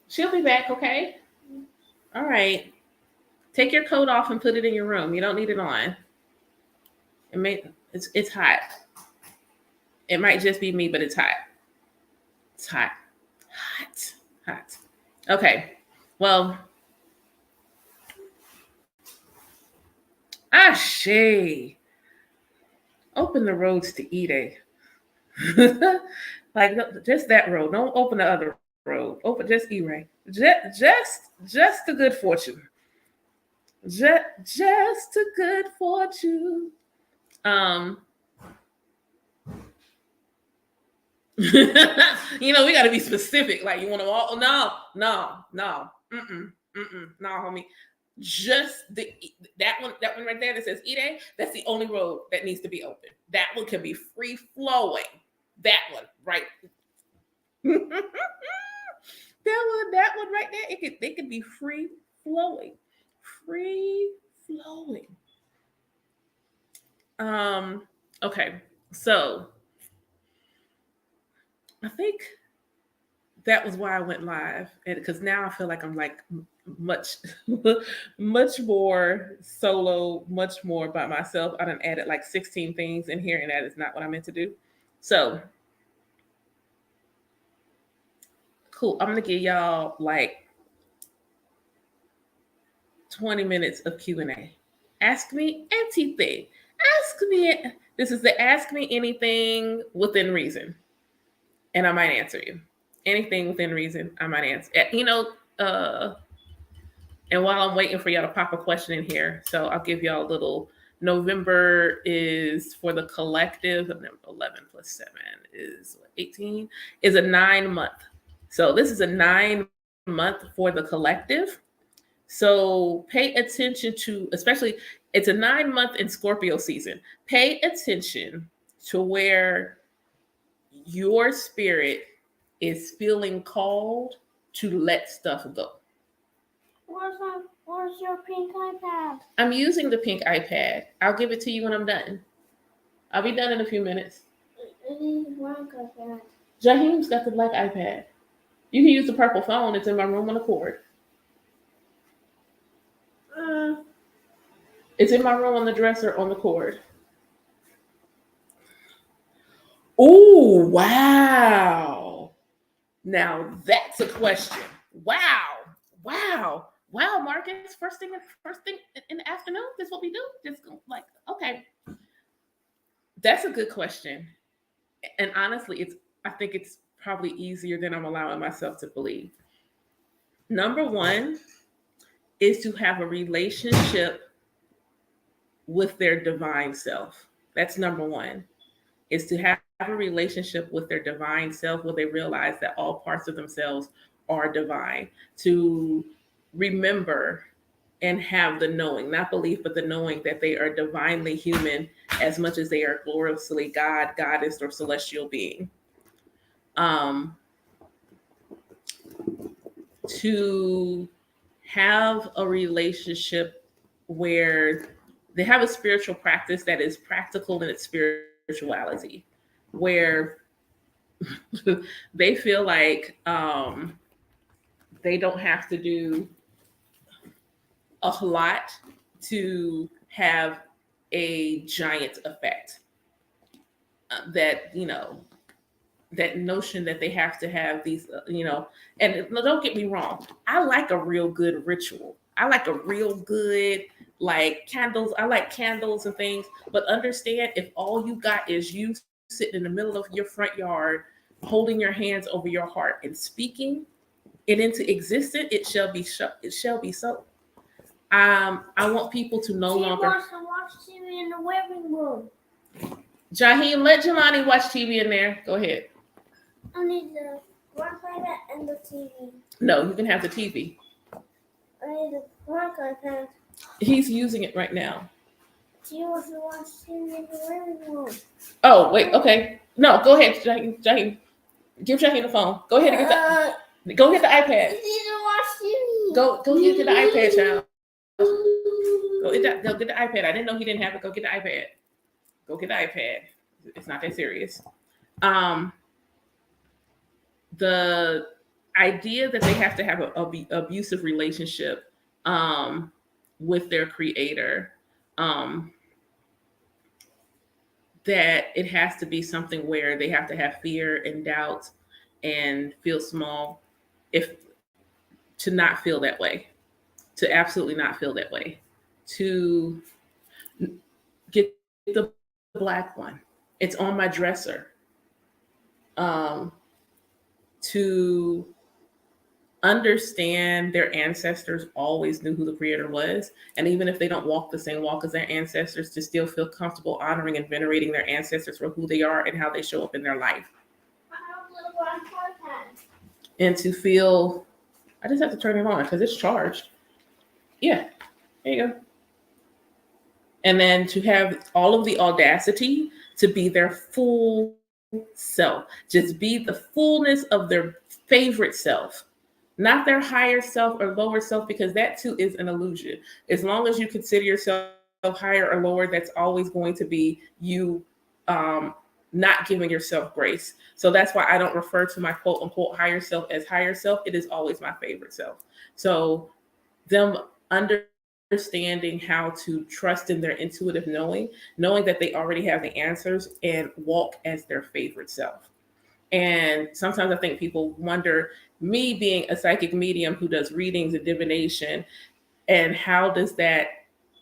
She'll be back, okay? All right. Take your coat off and put it in your room. You don't need it on. It's hot. It might just be me, but it's hot. It's hot. Hot. Okay. Well, Ashe. Open the roads to Ide. Just that road. Don't open the other road. Open just E-Ray. Just the good fortune. Just a good fortune. We got to be specific. Like, you want to all? No, no, homie. Just that one right there that says Ide. That's the only road that needs to be open. That one can be free flowing. That one, right? that one right there. It could be free flowing, free flowing. Okay, so I think that was why I went live, and because now I feel like I'm like much, much more solo, much more by myself. I done added like 16 things in here, and that is not what I meant to do. So cool. I'm gonna give y'all like 20 minutes of Q&A. Ask me anything. Ask me. This is the ask me anything within reason, and I might answer you. Anything within reason, I might answer. And while I'm waiting for y'all to pop a question in here, so I'll give y'all a little. November is for the collective. 11 plus 7 is 18. Is a 9-month. So this is a 9-month for the collective. So pay attention to, especially, it's a 9-month in Scorpio season. Pay attention to where your spirit is feeling called to let stuff go. Where's your pink iPad? I'm using the pink iPad. I'll give it to you when I'm done. I'll be done in a few minutes. I need a black iPad. Jaheem's got the black iPad. You can use the purple phone. It's in my room on the cord. It's in my room on the dresser on the cord. Oh, wow. Now that's a question. Wow, Marcus. First thing in the afternoon. That's what we do. Just like, okay. That's a good question. And honestly, I think it's probably easier than I'm allowing myself to believe. Number one is to have a relationship with their divine self. That's number one, is to have a relationship with their divine self where they realize that all parts of themselves are divine. To remember and have the knowing, not belief, but the knowing that they are divinely human as much as they are gloriously God, goddess, or celestial being. To have a relationship where they have a spiritual practice that is practical in its spirituality, where they feel like they don't have to do a lot to have a giant effect. That notion that they have to have these, and don't get me wrong, I like a real good ritual. I like a real good, like, candles. I like candles and things, but understand, if all you got is you sitting in the middle of your front yard, holding your hands over your heart and speaking it into existence, it shall be so. I want people to no longer. She wants to watch TV in the living room. Jaheem, let Jelani watch TV in there. Go ahead. I need the black iPad and the TV. No, you can have the TV. I need the black iPad. He's using it right now. She wants to watch TV in the living room. Oh, wait, okay. No, go ahead, Jaheem. Give Jaheem the phone. Go ahead and go get the iPad. I need to watch TV. Go get the iPad, child. Go get the iPad. I didn't know he didn't have it. Go get the iPad. Go get the iPad. It's not that serious. The idea that they have to have an abusive relationship with their creator, that it has to be something where they have to have fear and doubt and feel small, to not feel that way, to absolutely not feel that way, to get the black one. It's on my dresser. To understand their ancestors always knew who the creator was. And even if they don't walk the same walk as their ancestors, to still feel comfortable honoring and venerating their ancestors for who they are and how they show up in their life. And to feel, I just have to turn it on because it's charged. Yeah, there you go. And then to have all of the audacity to be their full self, just be the fullness of their favorite self, not their higher self or lower self, because that too is an illusion. As long as you consider yourself higher or lower, that's always going to be you um, not giving yourself grace. So that's why I don't refer to my quote unquote higher self as higher self. It is always my favorite self. So them understanding how to trust in their intuitive knowing that they already have the answers and walk as their favorite self. And sometimes I think people wonder, me being a psychic medium who does readings and divination, and how does that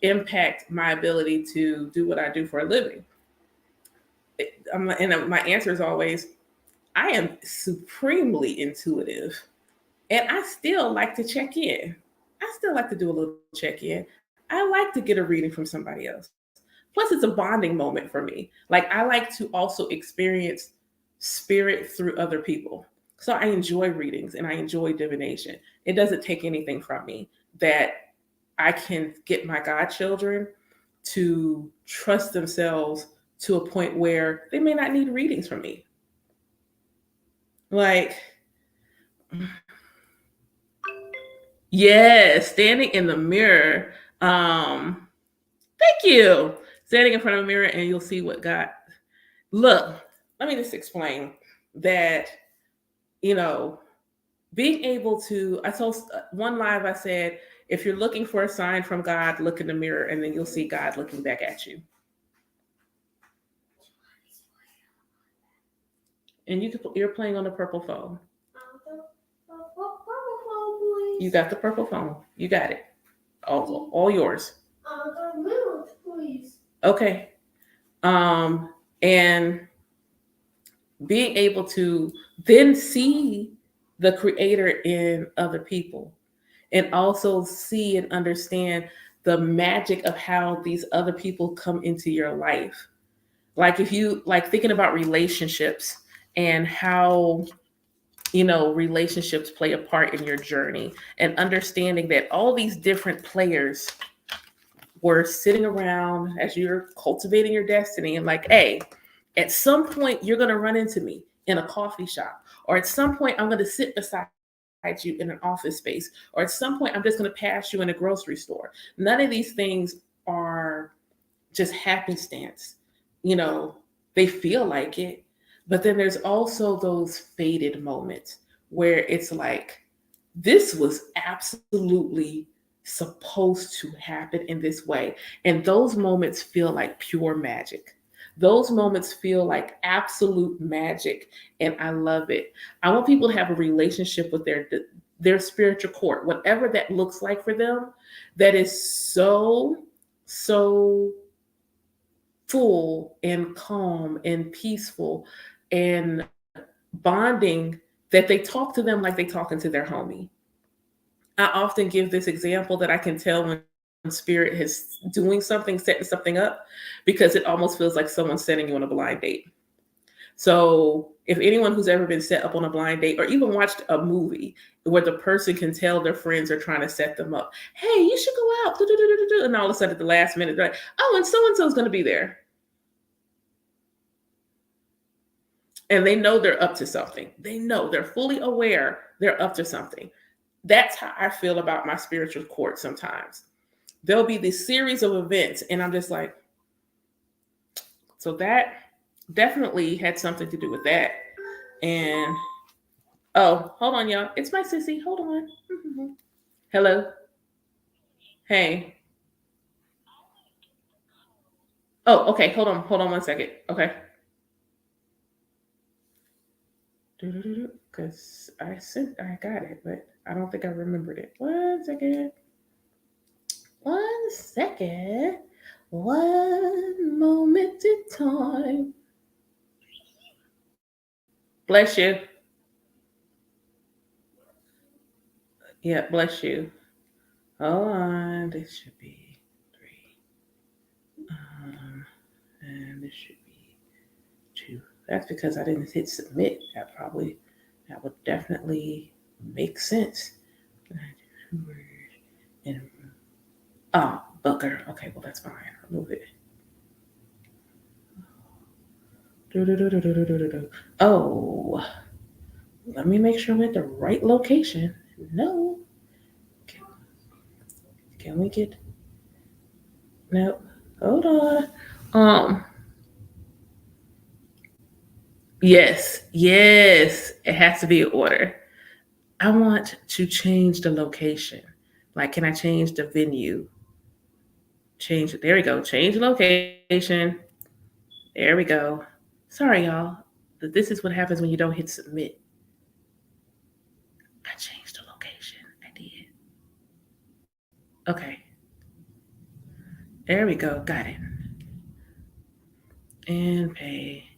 impact my ability to do what I do for a living? And my answer is always, I am supremely intuitive, and I still like to check in. I still like to do a little check in. I like to get a reading from somebody else. Plus, it's a bonding moment for me. Like, I like to also experience spirit through other people. So I enjoy readings and I enjoy divination. It doesn't take anything from me that I can get my godchildren to trust themselves to a point where they may not need readings from me. Like, yeah, standing in the mirror. Thank you. Standing in front of a mirror and you'll see what God. Look, let me just explain that, you know, being able to, I told one live, I said, if you're looking for a sign from God, look in the mirror and then you'll see God looking back at you. And you're playing on the purple phone. You got the purple phone. You got it. All yours. Okay. And being able to then see the creator in other people, and also see and understand the magic of how these other people come into your life. Like, if you like thinking about relationships and how, relationships play a part in your journey, and understanding that all these different players were sitting around as you're cultivating your destiny, and like, hey, at some point you're going to run into me in a coffee shop, or at some point I'm going to sit beside you in an office space, or at some point I'm just going to pass you in a grocery store. None of these things are just happenstance. You know, they feel like it, but then there's also those faded moments where it's like, this was absolutely supposed to happen in this way. And those moments feel like pure magic. Those moments feel like absolute magic. And I love it. I want people to have a relationship with their spiritual court, whatever that looks like for them, that is so full and calm and peaceful and bonding, that they talk to them like they talking to their homie. I often give this example that I can tell when spirit is doing something, setting something up, because it almost feels like someone's setting you on a blind date. So if anyone who's ever been set up on a blind date, or even watched a movie where the person can tell their friends are trying to set them up, hey, you should go out, and all of a sudden at the last minute, they're like, oh, and so-and-so's going to be there. And they know they're up to something. They know, they're fully aware they're up to something. That's how I feel about my spiritual court sometimes. There'll be this series of events, and I'm just like, so that definitely had something to do with that. And oh, hold on, y'all. It's my sissy. Hold on. Hello. Hey. Oh, okay. Hold on. Hold on 1 second. Okay. Because I got it, but I don't think I remembered it. 1 second. 1 second. 1 moment in time. Bless you. Yeah, bless you. Hold on. This should be 3. And this should be 2. That's because I didn't hit submit. That would definitely make sense. And oh, booker. Okay, well that's fine. Remove it. Oh, let me make sure we're at the right location. No. Can we get? No. Hold on. Yes. Yes. It has to be in order. I want to change the location. Like, can I change the venue? Change it. There we go. Change location. There we go. Sorry, y'all. But this is what happens when you don't hit submit. I changed the location. I did. Okay. There we go. Got it. And pay.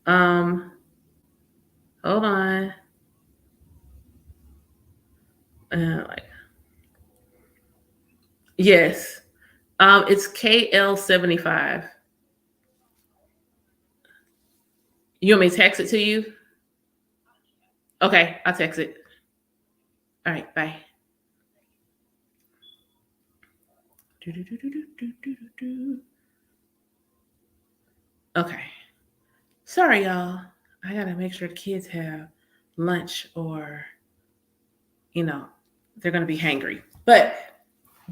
Um, hold on. Like, yes. It's KL75. You want me to text it to you? Okay, I'll text it. All right, bye. Okay. Sorry, y'all. I gotta make sure the kids have lunch or, you know, they're gonna be hangry. But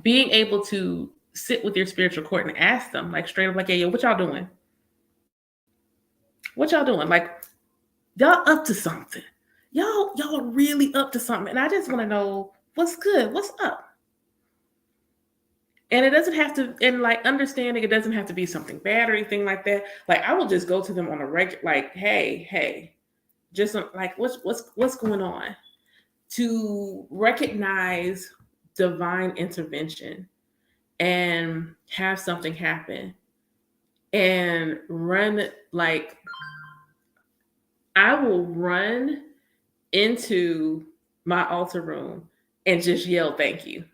being able to sit with your spiritual court and ask them, like straight up, like, hey, yo, what y'all doing? What y'all doing? Like, y'all up to something. Y'all are really up to something. And I just want to know what's good, what's up. And it doesn't have to, and like understanding it doesn't have to be something bad or anything like that. Like I will just go to them on a regular, like, hey, just like what's going on, to recognize divine intervention and have something happen and run. Like I will run into my altar room and just yell thank you,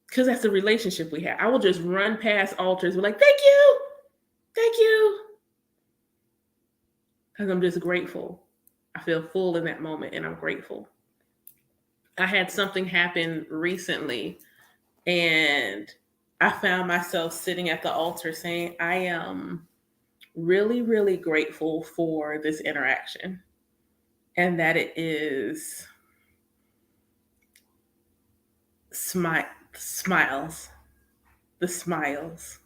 because that's the relationship we have. I will just run past altars, be like, thank you, because I'm just grateful. I feel full in that moment and I'm grateful. I had something happen recently and I found myself sitting at the altar saying, I am really, really grateful for this interaction and that it is smiles, the smiles.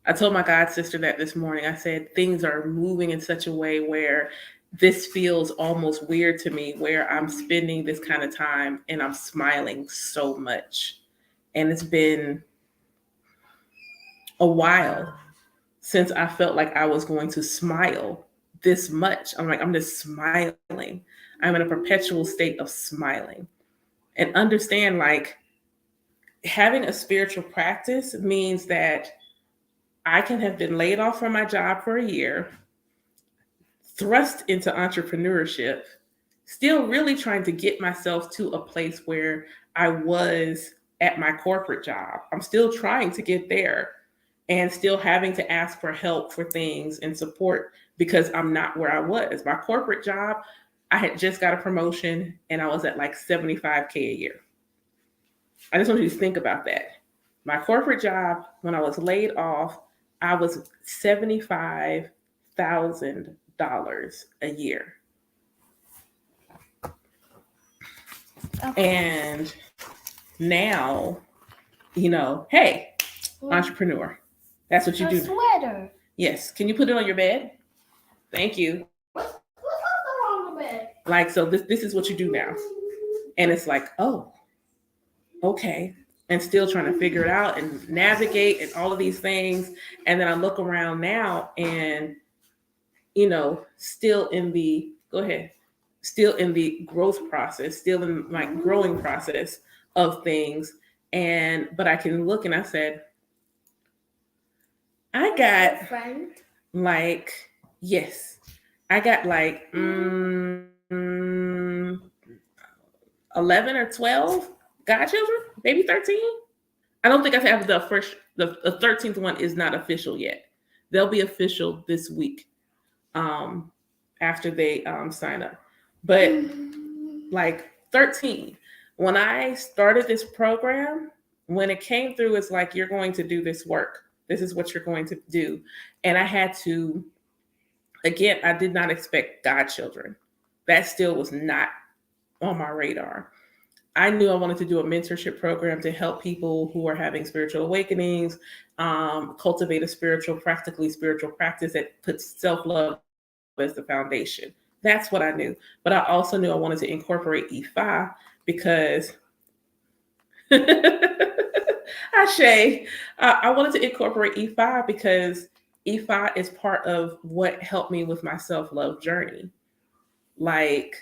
I told my god sister that this morning. I said things are moving in such a way where this feels almost weird to me, where I'm spending this kind of time and I'm smiling so much. And it's been a while since I felt like I was going to smile this much. I'm like, I'm just smiling. I'm in a perpetual state of smiling. And understand, like, having a spiritual practice means that I can have been laid off from my job for a year, thrust into entrepreneurship, still really trying to get myself to a place where I was at my corporate job. I'm still trying to get there and still having to ask for help for things and support because I'm not where I was. My corporate job, I had just got a promotion and I was at like 75K a year. I just want you to think about that. My corporate job, when I was laid off, I was $75,000 a year. Okay. And now, hey, entrepreneur. That's what you do. Sweater. Yes. Can you put it on your bed? Thank you. What's on the bed? Like, so this is what you do now. And it's like, oh, okay. And still trying to figure it out and navigate and all of these things. And then I look around now and, still in the growth process, still in my growing process of things. But I can look and I said, I got like, yes, I got like 11 or 12 godchildren, maybe 13. I don't think I have the 13th one is not official yet. They'll be official this week after they sign up. But like 13, when I started this program, when it came through, it's like, you're going to do this work. This is what you're going to do. And I had to, again, I did not expect godchildren. That still was not on my radar. I knew I wanted to do a mentorship program to help people who are having spiritual awakenings, cultivate a practically spiritual practice that puts self-love as the foundation. That's what I knew. But I also knew I wanted to incorporate Ifa because Ashe, I wanted to incorporate Ifa because Ifa is part of what helped me with my self-love journey. Like,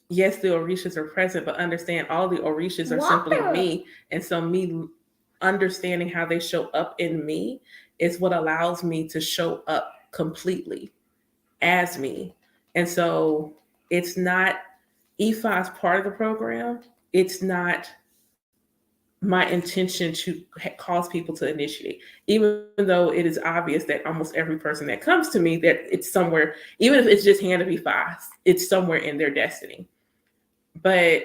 yes, the Orishas are present, but understand all the Orishas are simply me. And so me understanding how they show up in me is what allows me to show up completely as me. And so it's not Ifa is part of the program. It's not my intention to cause people to initiate, even though it is obvious that almost every person that comes to me, that it's somewhere, even if it's just hand of Ifa, it's somewhere in their destiny. But,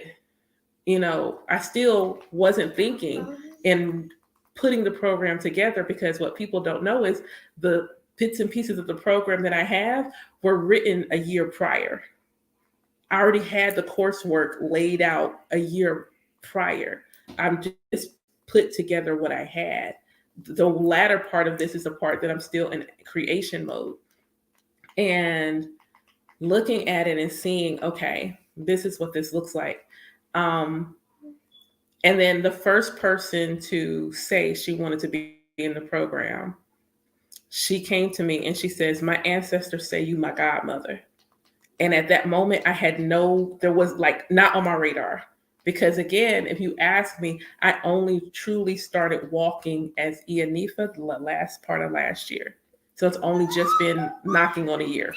I still wasn't thinking in putting the program together, because what people don't know is the bits and pieces of the program that I have were written a year prior. I already had the coursework laid out a year prior. I'm just put together what I had. The latter part of this is the part that I'm still in creation mode. And looking at it and seeing, okay, this is what this looks like. And then the first person to say she wanted to be in the program, she came to me and she says, "My ancestors say you my godmother." And at that moment, there was like not on my radar. Because again, if you ask me, I only truly started walking as Ianifa the last part of last year. So it's only just been knocking on a year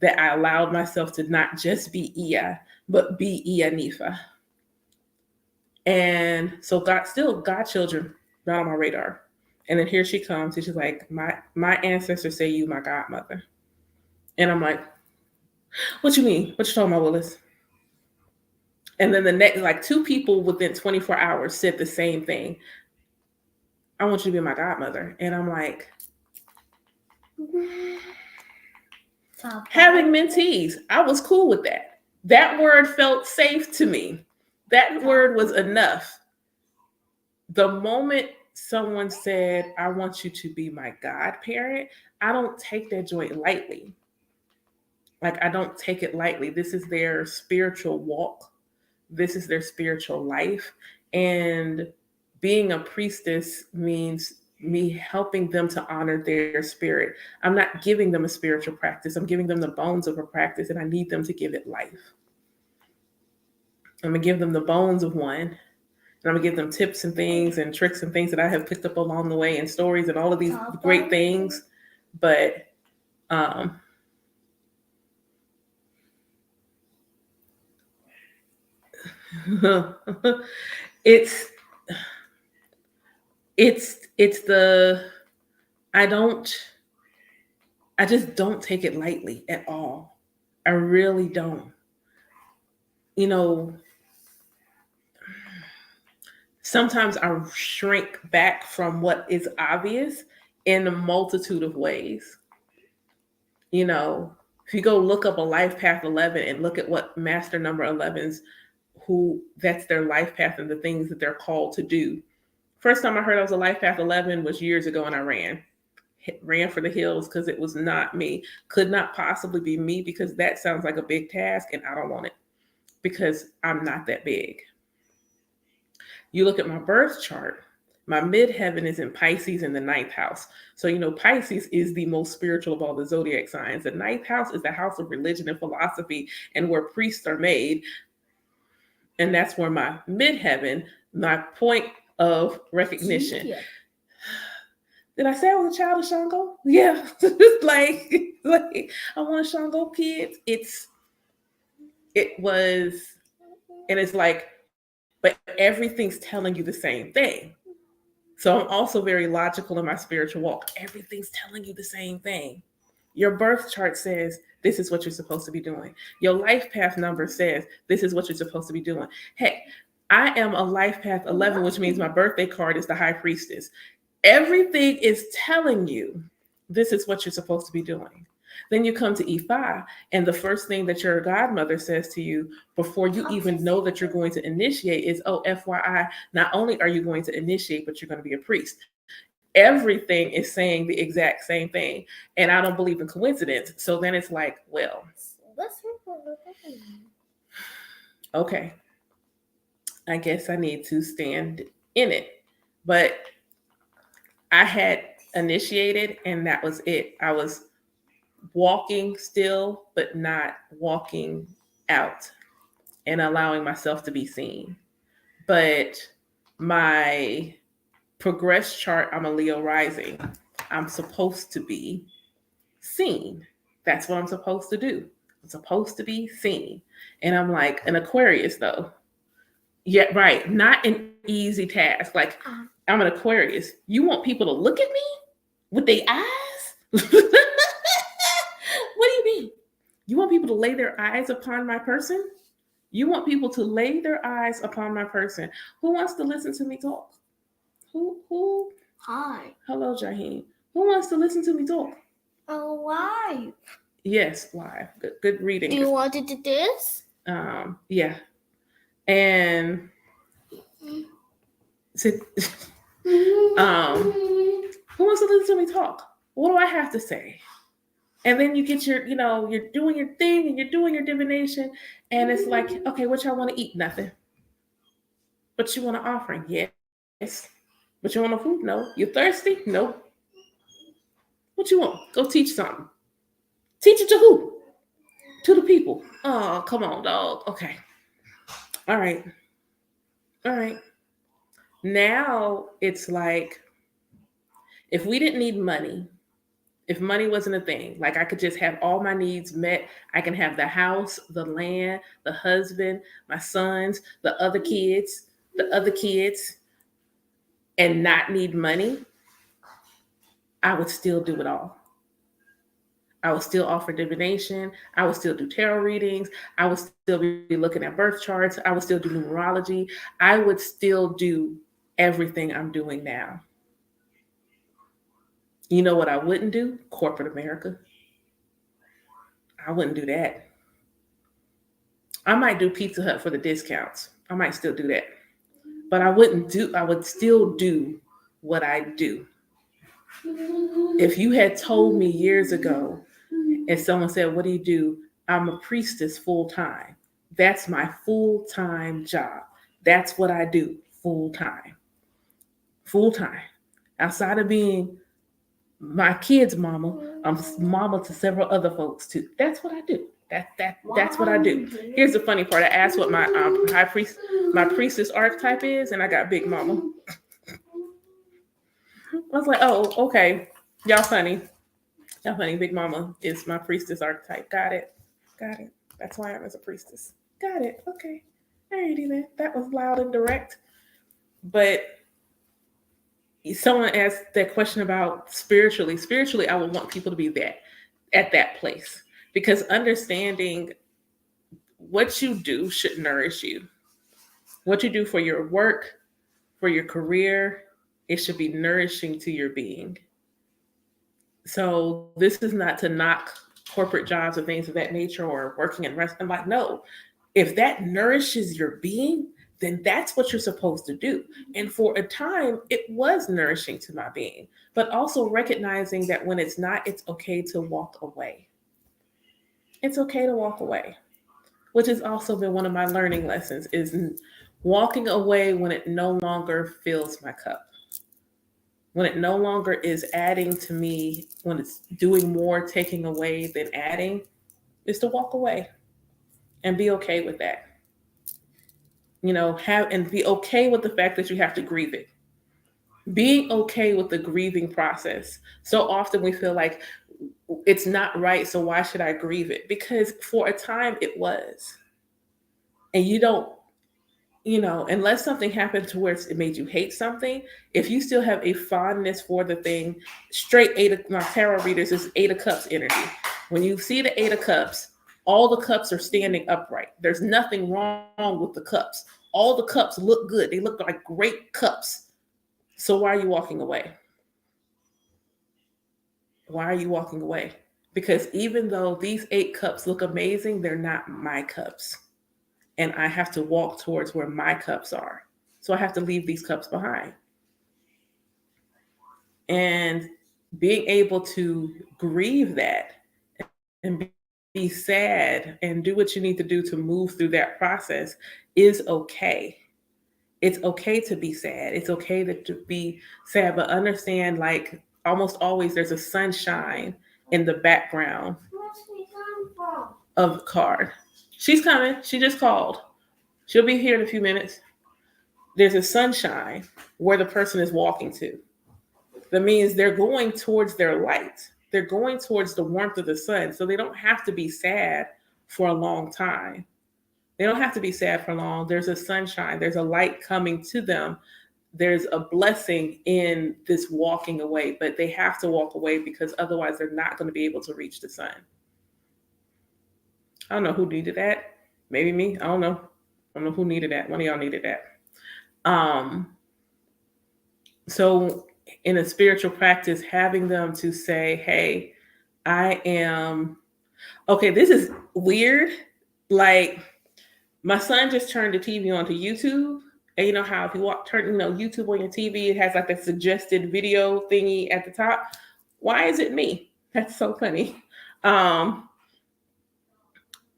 that I allowed myself to not just be Ia, but be Ianifa. And so godchildren, not on my radar. And then here she comes and she's like, my ancestors say you my godmother. And I'm like, what you mean? What you talking about, Willis? And then the next, like 2 people within 24 hours said the same thing. I want you to be my godmother. And I'm like, having mentees, I was cool with that. That word felt safe to me. That word was enough. The moment someone said, I want you to be my godparent, I don't take that joint lightly. Like, I don't take it lightly. This is their spiritual walk. This is their spiritual life. And being a priestess means me helping them to honor their spirit. I'm not giving them a spiritual practice. I'm giving them the bones of a practice, and I need them to give it life. I'm going to give them the bones of one, and I'm going to give them tips and things and tricks and things that I have picked up along the way, and stories and all of these great things. But it's the I just don't take it lightly at all. I really don't. Sometimes I shrink back from what is obvious in a multitude of ways. If you go look up a life path 11 and look at what master number 11s, that's their life path and the things that they're called to do. First time I heard I was a life path 11 was years ago, and I ran for the hills because it was not me. Could not possibly be me, because that sounds like a big task and I don't want it, because I'm not that big. You look at my birth chart, my midheaven is in Pisces in the 9th house. So, Pisces is the most spiritual of all the zodiac signs. The 9th house is the house of religion and philosophy, and where priests are made. And that's where my midheaven, my point of recognition. Yeah. Did I say I was a child of Shango? Yeah. like I want a Shango kids. And it's like, but everything's telling you the same thing. So I'm also very logical in my spiritual walk. Everything's telling you the same thing. Your birth chart says this is what you're supposed to be doing. Your life path number says this is what you're supposed to be doing. Hey, I am a life path 11, which means my birthday card is the high priestess. Everything is telling you this is what you're supposed to be doing. Then you come to E5, and the first thing that your godmother says to you before you even know that you're going to initiate is, oh, FYI, not only are you going to initiate, but you're going to be a priest. Everything is saying the exact same thing. And I don't believe in coincidence. So then it's like, well, okay, I guess I need to stand in it. But I had initiated, and that was it. I was walking still, but not walking out and allowing myself to be seen. But my progress chart, I'm a Leo rising. I'm supposed to be seen. That's what I'm supposed to do. I'm supposed to be seen. And I'm like an Aquarius though. Yeah, right. Not an easy task. Like I'm an Aquarius. You want people to look at me with their eyes? What do you mean? You want people to lay their eyes upon my person? You want people to lay their eyes upon my person. Who wants to listen to me talk? Who? Hi. Hello, Jaheen. Who wants to listen to me talk? Oh, live. Yes, live. Good reading. Do you want to do this? Yeah. And who wants to listen to me talk? What do I have to say? And then you get your, you're doing your thing and you're doing your divination. And it's like, okay, what y'all want to eat? Nothing. But you want an offering? Yes. But you want no food? No. You thirsty? No. What you want? Go teach something. Teach it to who? To the people. Oh, come on, dog. Okay. All right. Now it's like, if we didn't need money, if money wasn't a thing, like I could just have all my needs met. I can have the house, the land, the husband, my sons, the other kids, and not need money. I would still do it all. I would still offer divination. I would still do tarot readings. I would still be looking at birth charts. I would still do numerology. I would still do everything I'm doing now. You know what I wouldn't do? Corporate America. I wouldn't do that. I might do Pizza Hut for the discounts. I might still do that. But I would still do what I do. If you had told me years ago, and someone said, what do you do? I'm a priestess full time. That's my full-time job. That's what I do full time. Outside of being my kids' mama, I'm mama to several other folks too. That's what I do. That's what I do. Here's the funny part. I asked what my my priestess archetype is, and I got Big Mama. I was like, oh, okay. Y'all funny. Big Mama is my priestess archetype. Got it. That's why I'm as a priestess. Got it. Okay. Alrighty then. That was loud and direct. But someone asked that question about spiritually. Spiritually, I would want people to be at that place. Because understanding what you do should nourish you. What you do for your work, for your career, it should be nourishing to your being. So this is not to knock corporate jobs or things of that nature or working in restaurant. I'm like, no, if that nourishes your being, then that's what you're supposed to do. And for a time, it was nourishing to my being, but also recognizing that when it's not, it's okay to walk away. It's okay to walk away, which has also been one of my learning lessons, is walking away when it no longer fills my cup. When it no longer is adding to me, when it's doing more taking away than adding, is to walk away and be okay with that. And be okay with the fact that you have to grieve it. Being okay with the grieving process. So often we feel like it's not right, so why should I grieve it? Because for a time it was. And you don't, unless something happened to where it made you hate something, if you still have a fondness for the thing, straight my tarot readers is 8 of Cups energy. When you see the 8 of Cups, all the cups are standing upright. There's nothing wrong with the cups. All the cups look good. They look like great cups. So why are you walking away? Why are you walking away? Because even though these 8 cups look amazing, they're not my cups. And I have to walk towards where my cups are. So I have to leave these cups behind. And being able to grieve that and be sad and do what you need to do to move through that process is okay. It's okay to be sad. It's okay to be sad, but understand, like, almost always there's a sunshine in the background Where's she come from? of the card. She's coming. She just called. She'll be here in a few minutes. There's a sunshine where the person is walking to. That means they're going towards their light. They're going towards the warmth of the sun. So they don't have to be sad for a long time. They don't have to be sad for long. There's a sunshine. There's a light coming to them. There's a blessing in this walking away, but they have to walk away because otherwise they're not going to be able to reach the sun. I don't know who needed that. Maybe me. I don't know. I don't know who needed that. One of y'all needed that. So in a spiritual practice, having them to say, hey, I am, okay, this is weird. Like, my son just turned the TV onto YouTube. And you know how if you turn, YouTube on your TV, it has like a suggested video thingy at the top. Why is it me? That's so funny.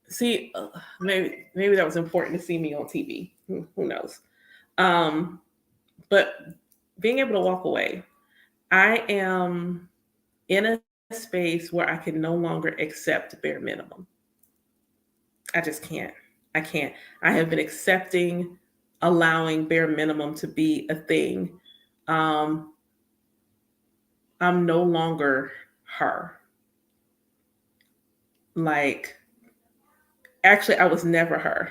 See, maybe that was important to see me on TV. Who knows? But being able to walk away, I am in a space where I can no longer accept bare minimum. I just can't. I can't. I have been accepting, allowing bare minimum to be a thing. I'm no longer her. Like, actually, I was never her.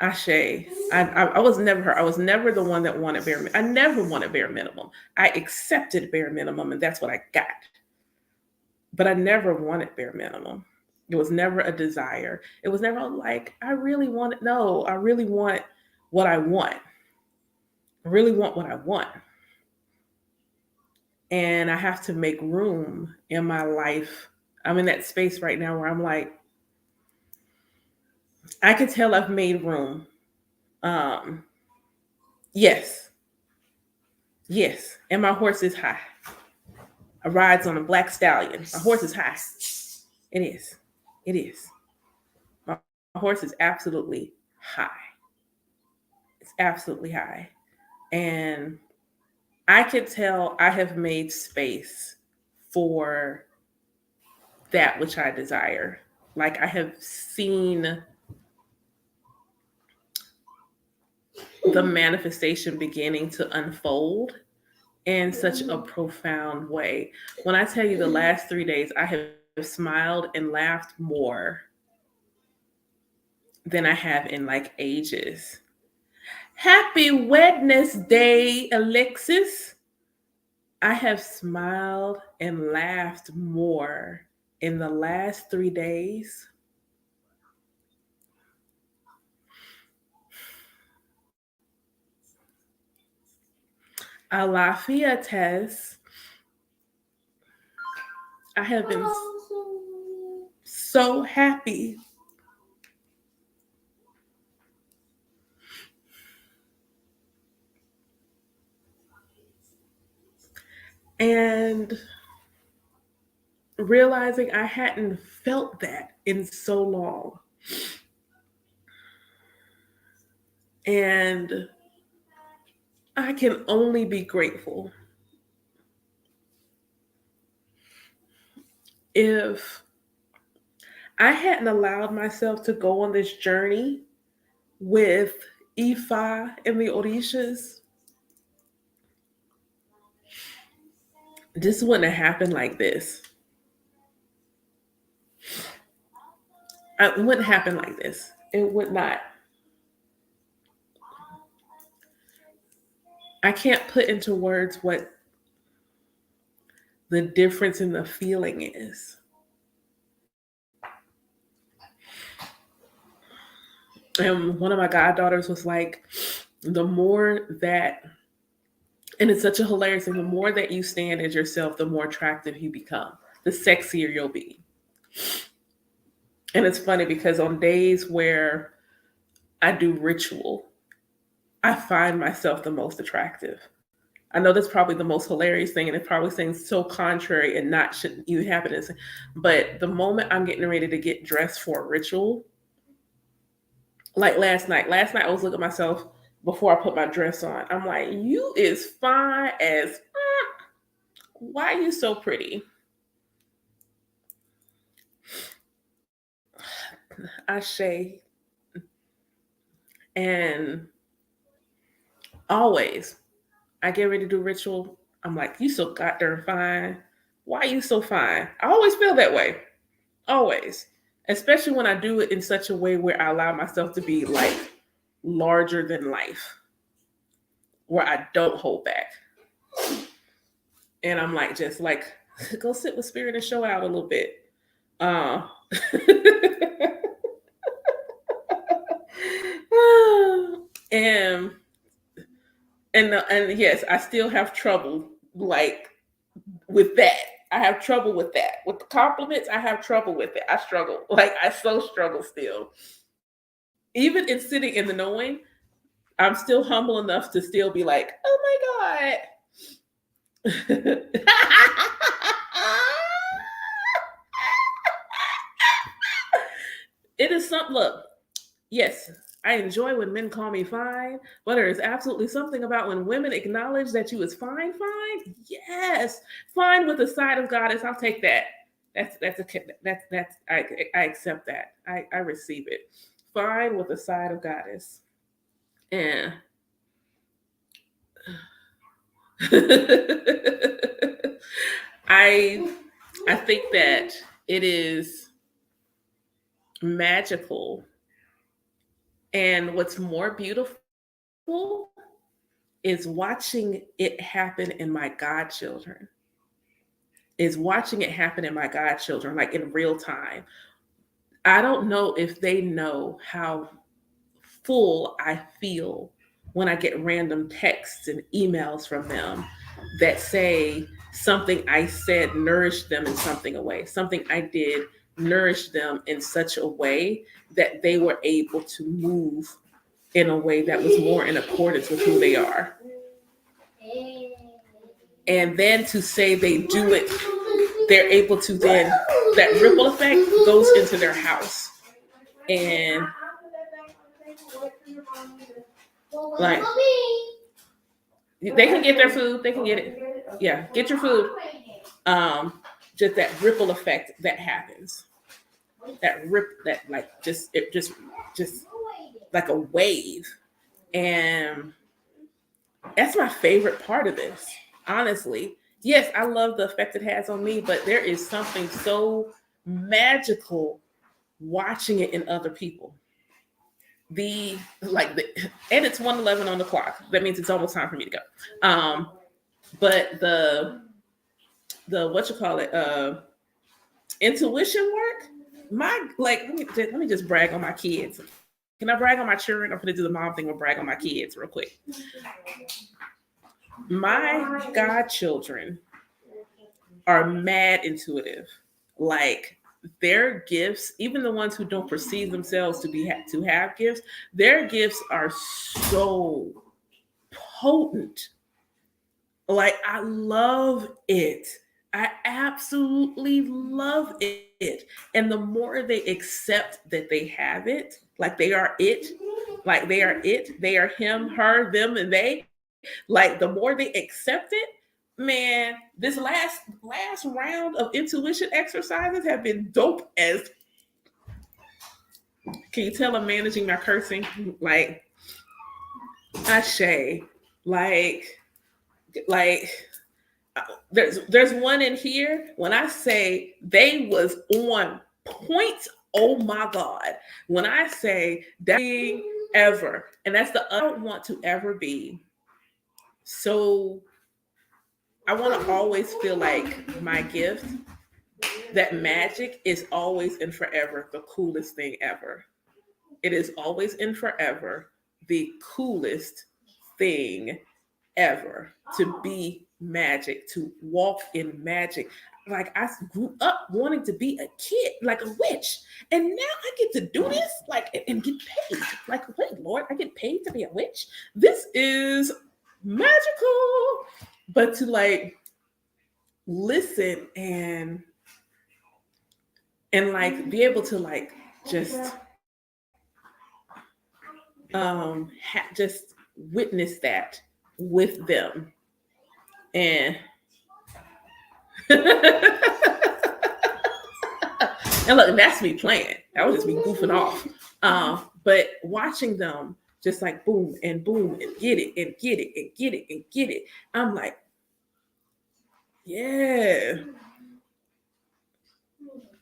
Ashe. I was never her. I was never the one that wanted bare minimum. I never wanted bare minimum. I accepted bare minimum, and that's what I got. But I never wanted bare minimum. It was never a desire. It was never like, I really want it. No, I really want what I want. I really want what I want. And I have to make room in my life. I'm in that space right now where I'm like, I can tell I've made room. Yes. And my horse is high. I rides on a black stallion. My horse is high. It is. My horse is absolutely high. It's absolutely high. And I can tell I have made space for that which I desire. Like, I have seen the manifestation beginning to unfold in such a profound way. When I tell you the last 3 days, I have smiled and laughed more than I have in like ages. Happy Wednesday, Alexis. I have smiled and laughed more in the last 3 days. Alafia Tess. I have been so happy. And realizing I hadn't felt that in so long. And I can only be grateful. If I hadn't allowed myself to go on this journey with Ifa and the Orishas, this wouldn't have happened like this. It wouldn't happen like this. It would not. I can't put into words what the difference in the feeling is. And one of my goddaughters was like, the more that, and it's such a hilarious thing, the more that you stand as yourself, the more attractive you become. the sexier you'll be. And it's funny because on days where I do ritual, I find myself the most attractive. I know that's probably the most hilarious thing, and it probably seems so contrary and not shouldn't even happen. But the moment I'm getting ready to get dressed for a ritual, like last night I was looking at myself before I put my dress on. I'm like, you is fine as, why are you so pretty? Ashe. And always, I get ready to do ritual. I'm like, you so goddamn fine. Why are you so fine? I always feel that way. Always. Especially when I do it in such a way where I allow myself to be like larger than life, where I don't hold back. And I'm like, just like, go sit with spirit and show out a little bit. and and yes, I still have trouble like with that. I have trouble with that. With the compliments, I have trouble with it. I struggle. Like I so struggle still. Even in sitting in the knowing, I'm still humble enough to still be like, oh my God. It is something, look, yes, I enjoy when men call me fine, but there is absolutely something about when women acknowledge that you is fine. Yes, fine with the side of goddess. I'll take that. I accept that. I receive it. Fine with the side of goddess. And I think that it is magical. And what's more beautiful is watching it happen in my godchildren. Like in real time. I don't know if they know how full I feel when I get random texts and emails from them that say something I said nourished them in something away. Something I did nourished them in such a way that they were able to move in a way that was more in accordance with who they are. And then to say they do it, they're able to then, that ripple effect goes into their house. And like, they can get their food, they can get it. Yeah, get your food. Just that ripple effect that happens. That like just like a wave. And that's my favorite part of this, honestly. Yes, I love the effect it has on me, but there is something so magical watching it in other people. And it's 1:11 on the clock. That means it's almost time for me to go. But the what you call it, intuition work. Let me just brag on my kids. Can I brag on my children? I'm gonna do the mom thing. We'll brag on my kids real quick. My godchildren are mad intuitive. Like their gifts, even the ones who don't perceive themselves to have gifts, their gifts are so potent. Like I love it. I absolutely love it. And the more they accept that they have it, like they are it, they are him, her, them, and they, like the more they accept it, man, this last round of intuition exercises have been dope as. Can you tell I'm managing my cursing? Like, Ashe, like there's one in here. When I say they was on point, oh my God. When I say that ever, and that's I don't want to ever be. So I want to always feel like my gift, that magic is always and forever the coolest thing ever. It is always and forever the coolest thing ever to be magic, to walk in magic. like I grew up wanting to be a kid, like a witch, and now I get to do this, like, and get paid. Like, wait, Lord, I get paid to be a witch. This is magical. But to like listen and like be able to like just just witness that with them and and look, that's me playing. That was just me goofing off. But watching them just like boom and get it and get it and get it and get it, I'm like, yeah,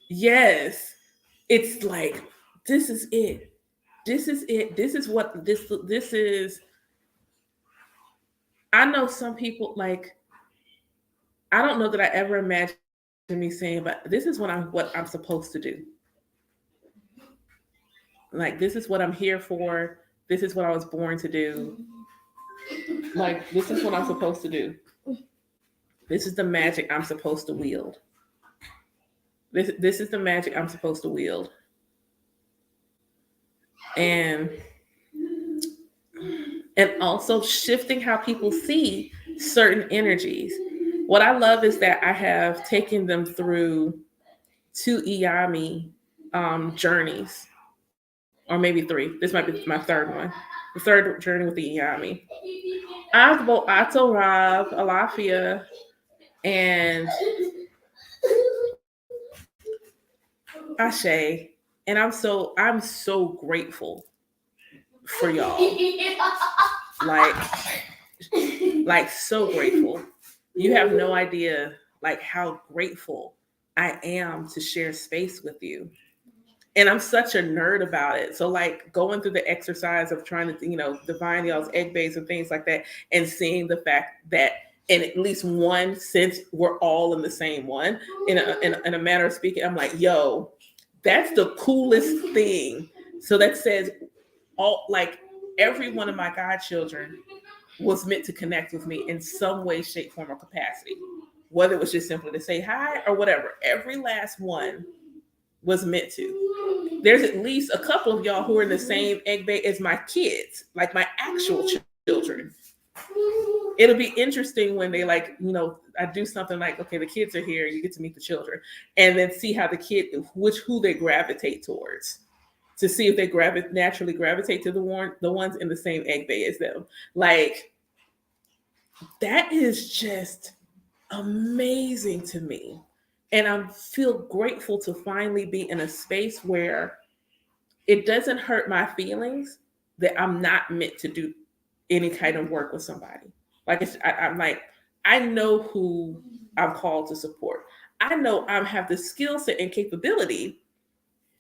yes. It's like, this is it. This is it. This is what this is. I know some people like, I don't know that I ever imagined me saying, but this is what I'm supposed to do. Like, this is what I'm here for. This is what I was born to do. Like, this is what I'm supposed to do. This is the magic I'm supposed to wield. This is the magic I'm supposed to wield. And also shifting how people see certain energies. What I love is that I have taken them through 2 Iyami journeys, or maybe 3. This might be my third one. The third journey with the Iyami. Agbo, Ato Rab, Alafia, and Ashe. And I'm so grateful for y'all. Like so grateful. You have no idea like how grateful I am to share space with you. And I'm such a nerd about it. So like going through the exercise of trying to, divine y'all's egg base and things like that, and seeing the fact that in at least one sense, we're all in the same one, in a manner of speaking, I'm like, yo, that's the coolest thing. So that says every one of my godchildren was meant to connect with me in some way, shape, form, or capacity. Whether it was just simply to say hi or whatever. Every last one was meant to. There's at least a couple of y'all who are in the same egg bay as my kids, like my actual children. It'll be interesting when they I do something like, okay, the kids are here, you get to meet the children, and then see how who they gravitate towards, to see if they naturally gravitate to the ones in the same egg bay as them. Like, that is just amazing to me. And I feel grateful to finally be in a space where it doesn't hurt my feelings that I'm not meant to do any kind of work with somebody. Like, I'm like, I know who I'm called to support. I know I have the skill set and capability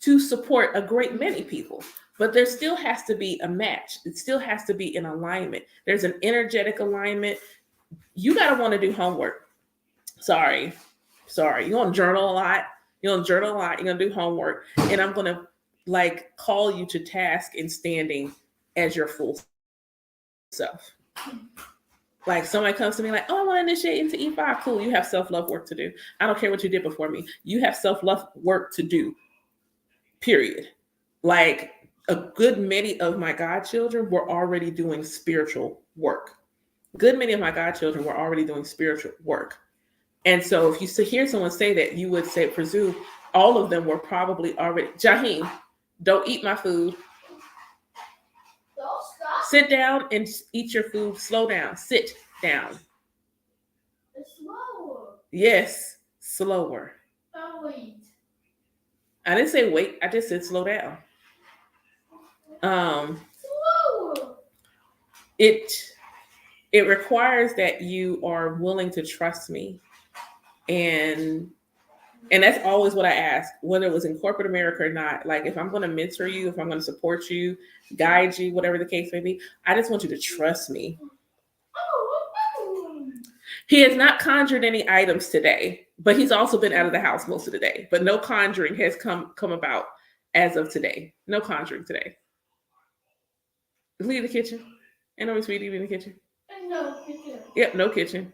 to support a great many people, but there still has to be a match. It still has to be an alignment. There's an energetic alignment. You got to want to do homework. Sorry. You're going to journal a lot. You're going to do homework. And I'm going to call you to task in standing as your full self. Like, somebody comes to me like, oh, I want to initiate into E5. Cool. You have self-love work to do. I don't care what you did before me. You have self-love work to do. Period. Like, a good many of my godchildren were already doing spiritual work. And so if you hear someone say that, you would presume all of them were probably already. Jaheem, don't eat my food. Sit down and eat your food. Slow down. Sit down. It's slower. Yes, slower. Oh, wait. I didn't say wait. I just said slow down. Slower. It requires that you are willing to trust me. And that's always what I ask, whether it was in corporate America or not. Like, if I'm going to mentor you, if I'm going to support you, guide you, whatever the case may be, I just want you to trust me. He has not conjured any items today, but he's also been out of the house most of the day. But no conjuring has come about as of today. No conjuring today. Leave the kitchen. Ain't no sweetie in the kitchen. No kitchen. Yep, no kitchen.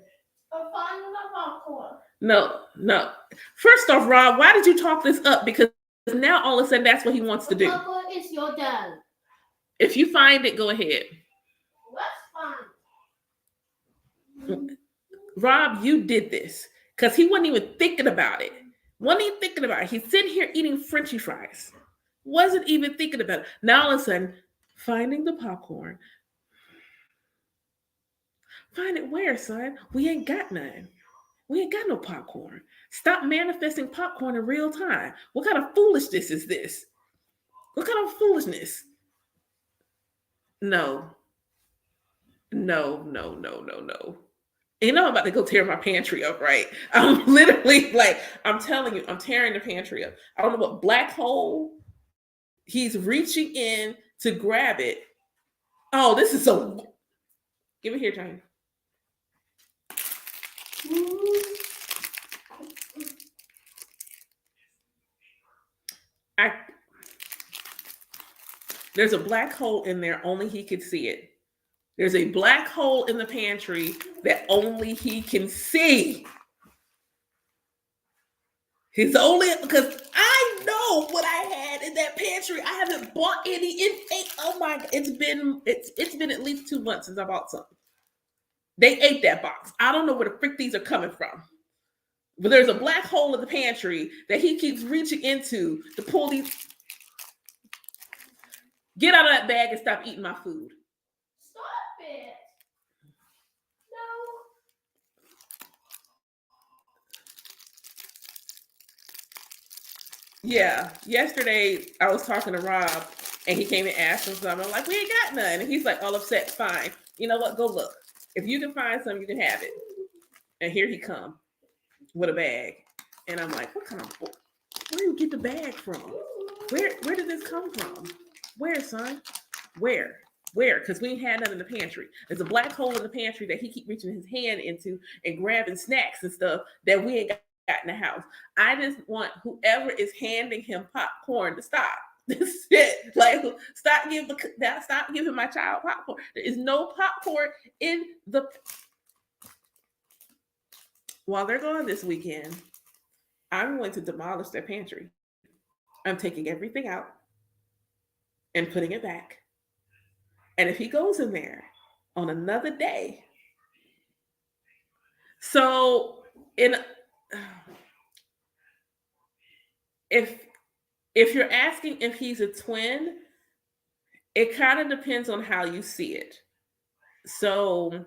I'm finding the popcorn. No, no. First off, Rob, why did you talk this up? Because now all of a sudden that's what he wants to do. Papa is your dad. If you find it, go ahead. That's fine. Rob, you did this because he wasn't even thinking about it. Wasn't even thinking about it. He's sitting here eating Frenchy fries. Wasn't even thinking about it. Now all of a sudden, finding the popcorn. Find it where, son? We ain't got none. We ain't got no popcorn. Stop manifesting popcorn in real time. What kind of foolishness is this? What kind of foolishness? No. No. You know I'm about to go tear my pantry up, right? I'm literally like, I'm telling you, I'm tearing the pantry up. I don't know what black hole he's reaching in to grab it. Oh, this is so. Give it here, Johnny. There's a black hole in there, only he could see it. There's a black hole in the pantry that only he can see. He's only, because I know what I had in that pantry. I haven't bought any. Oh my God, it's been at least 2 months since I bought something. They ate that box. I don't know where the frick these are coming from. But there's a black hole in the pantry that he keeps reaching into to pull these. Get out of that bag and stop eating my food. Stop it. No. Yeah. Yesterday, I was talking to Rob, and he came and asked him something. I'm like, we ain't got none. And he's like, all upset. Fine. You know what? Go look. If you can find some, you can have it. And here he come with a bag. And I'm like, where do you get the bag from? Where did this come from? Where, son? Where? Because we ain't had none in the pantry. There's a black hole in the pantry that he keep reaching his hand into and grabbing snacks and stuff that we ain't got in the house. I just want whoever is handing him popcorn to stop. This shit. Like, stop giving my child popcorn. There is no popcorn in the. While they're gone this weekend, I'm going to demolish their pantry. I'm taking everything out and putting it back. And if he goes in there on another day, so if you're asking if he's a twin, it kind of depends on how you see it. So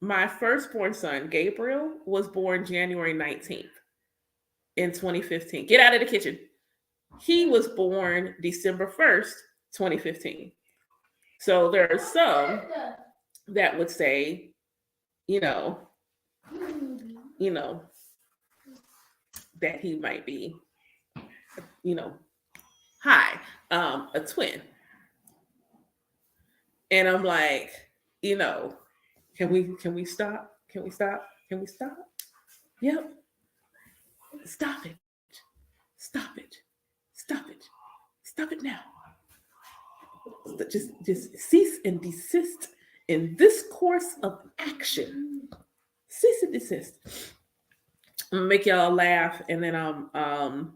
my firstborn son, Gabriel, was born January 19th in 2015. Get out of the kitchen. He was born December 1st, 2015. So there are some that would say, that he might be, a twin. And I'm like, can we stop? Can we stop? Yep. Stop it. Stop it now. Just cease and desist in this course of action. Cease and desist. I'm gonna make y'all laugh, and then I'm gonna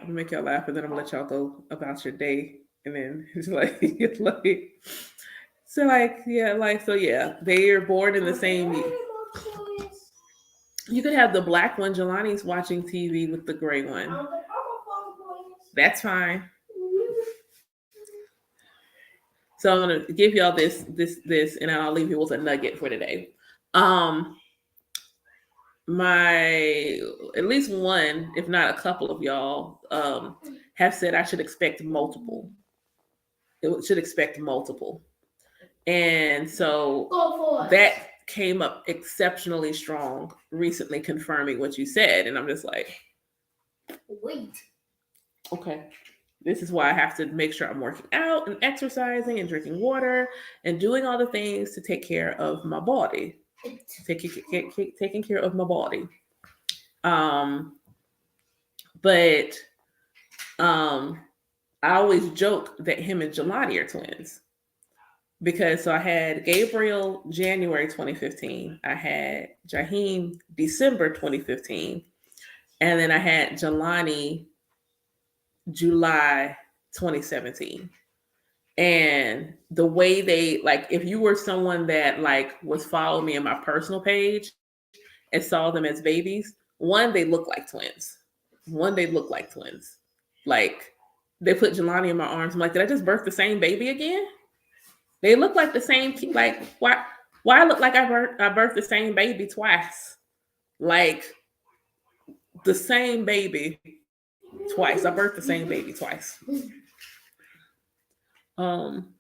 make y'all laugh, and then I'm gonna let y'all go about your day. And then it's like, they are born in the same year. You could have the black one. Jelani's watching TV with the gray one. That's fine. So I'm gonna give y'all this, and I'll leave you with a nugget for today. At least one, if not a couple of y'all, have said I should expect multiple. It should expect multiple, and so that came up exceptionally strong recently, confirming what you said, and I'm just like, wait. Okay. This is why I have to make sure I'm working out and exercising and drinking water and doing all the things to take care of my body. Taking care of my body. But I always joke that him and Jelani are twins because so I had Gabriel January 2015, I had Jaheim December 2015, and then I had Jelani July 2017. And the way they like, if you were someone that like was following me on my personal page and saw them as babies, one, they look like twins. One, they look like twins. Like they put Jelani in my arms. I'm like, did I just birth the same baby again? They look like the same. Like why look like I birthed the same baby twice? Like the same baby twice. I birthed the same baby twice. Um,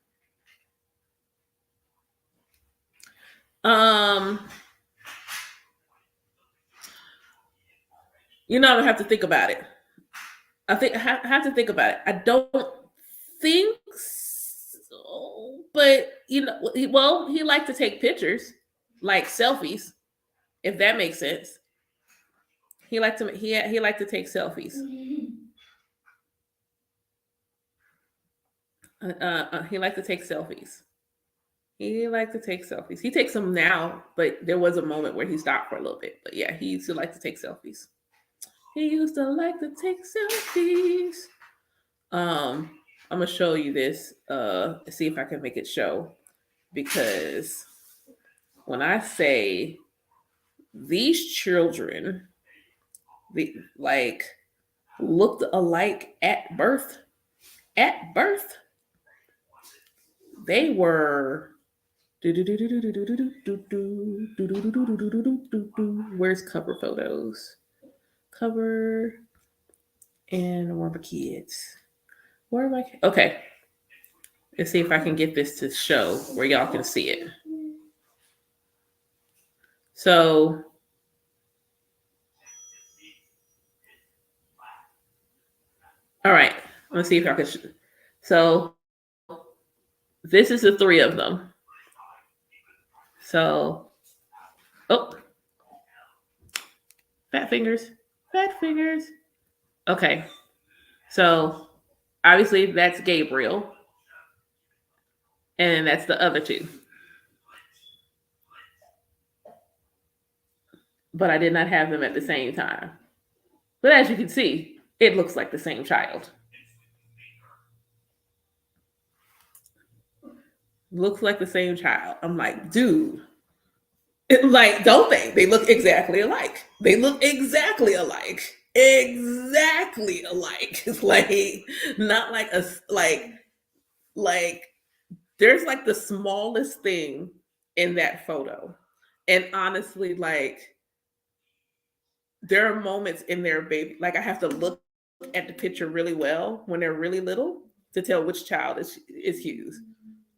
you know, I have to think about it. I have to think about it. I don't think so, but you know, well, he liked to take pictures, like selfies, if that makes sense. He liked to take selfies. He liked to take selfies. He liked to take selfies. He takes them now, but there was a moment where he stopped for a little bit. But yeah, he used to like to take selfies. He used to like to take selfies. I'm gonna show you this. See if I can make it show, because when I say these children, like looked alike at birth, they were. Where's cover photos? Cover and where are my kids? Where am I? Okay. Let's see if I can get this to show where y'all can see it. So, all right. Let's see if I can. So, this is the three of them. So, oh, fat fingers. Okay. So, obviously, that's Gabriel. And that's the other two. But I did not have them at the same time. But as you can see, it looks like the same child. Looks like the same child. I'm like, dude. Like, don't they? They look exactly alike. Exactly alike. It's like not like a like there's like the smallest thing in that photo. And honestly, like there are moments in there, baby. Like I have to look at the picture really well when they're really little to tell which child is Hughes.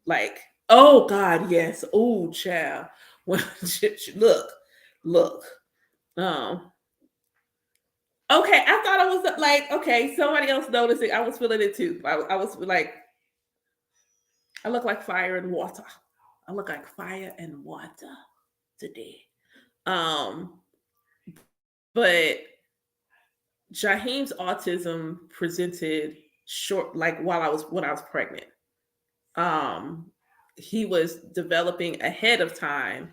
Like, oh God, yes. Oh, child. When look. Okay, I thought I was like, okay, somebody else noticed it. I was feeling it too. I was like, I look like fire and water. I look like fire and water today. But Jaheim's autism presented short, like when I was pregnant. He was developing ahead of time,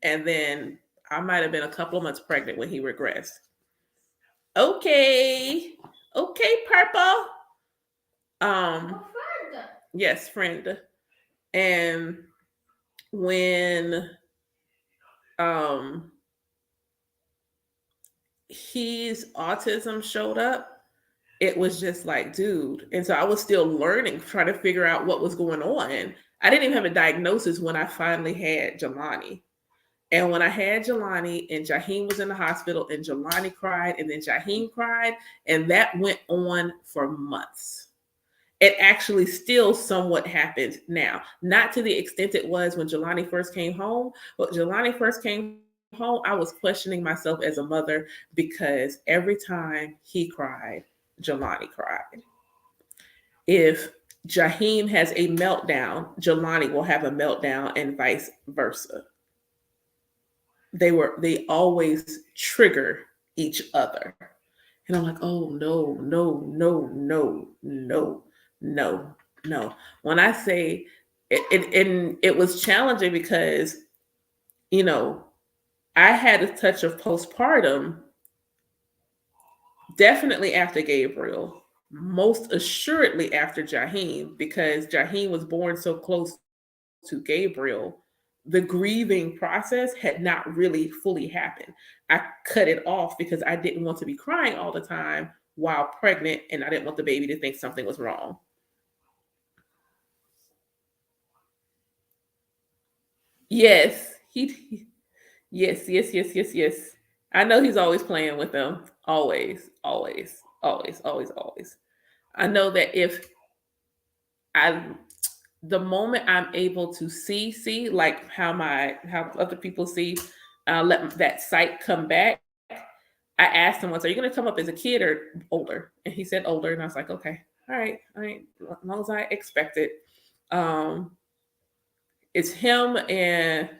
and then I might have been a couple of months pregnant when he regressed. Okay, purple. Yes, friend. And when his autism showed up, it was just like, dude. And so I was still learning, trying to figure out what was going on. I didn't even have a diagnosis when I finally had Jelani. And when I had Jelani and Jaheim was in the hospital and Jelani cried and then Jaheim cried, and that went on for months. It actually still somewhat happens now. Not to the extent it was when Jelani first came home, but Jelani first came home, I was questioning myself as a mother because every time he cried, Jelani cried. If Jaheim has a meltdown, Jelani will have a meltdown and vice versa. They always trigger each other. And I'm like, oh no. When I say it was challenging because, you know, I had a touch of postpartum definitely after Gabriel, most assuredly after Jaheim, because Jaheim was born so close to Gabriel. The grieving process had not really fully happened. I cut it off because I didn't want to be crying all the time while pregnant, and I didn't want the baby to think something was wrong. Yes, yes. I know he's always playing with them. Always, always, always, always, always. I know that if I the moment I'm able to see like how other people see, let that sight come back. I asked him once, "Are you going to come up as a kid or older?" And he said older, and I was like, "Okay, all right, as long as I expect it." Um, it's him and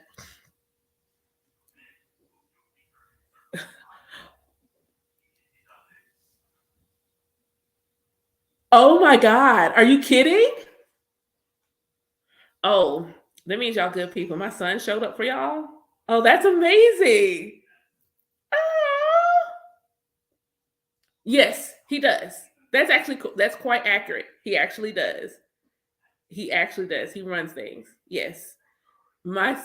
oh my god, are you kidding? Oh, that means y'all good people. My son showed up for y'all. Oh, that's amazing. Oh. Yes, he does. That's actually that's quite accurate. He actually does. He actually does. He runs things. Yes. My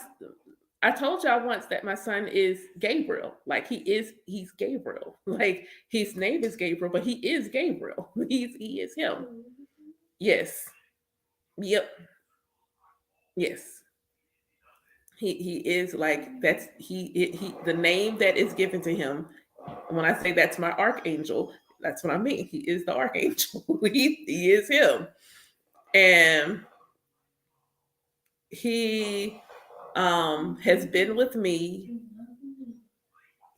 I told y'all once that my son is Gabriel. Like he's Gabriel. Like his name is Gabriel, but he is Gabriel. He is him. Yes. Yep. Yes. He is like that's he the name that is given to him. When I say that's my archangel, that's what I mean. He is the archangel. He is him. And he has been with me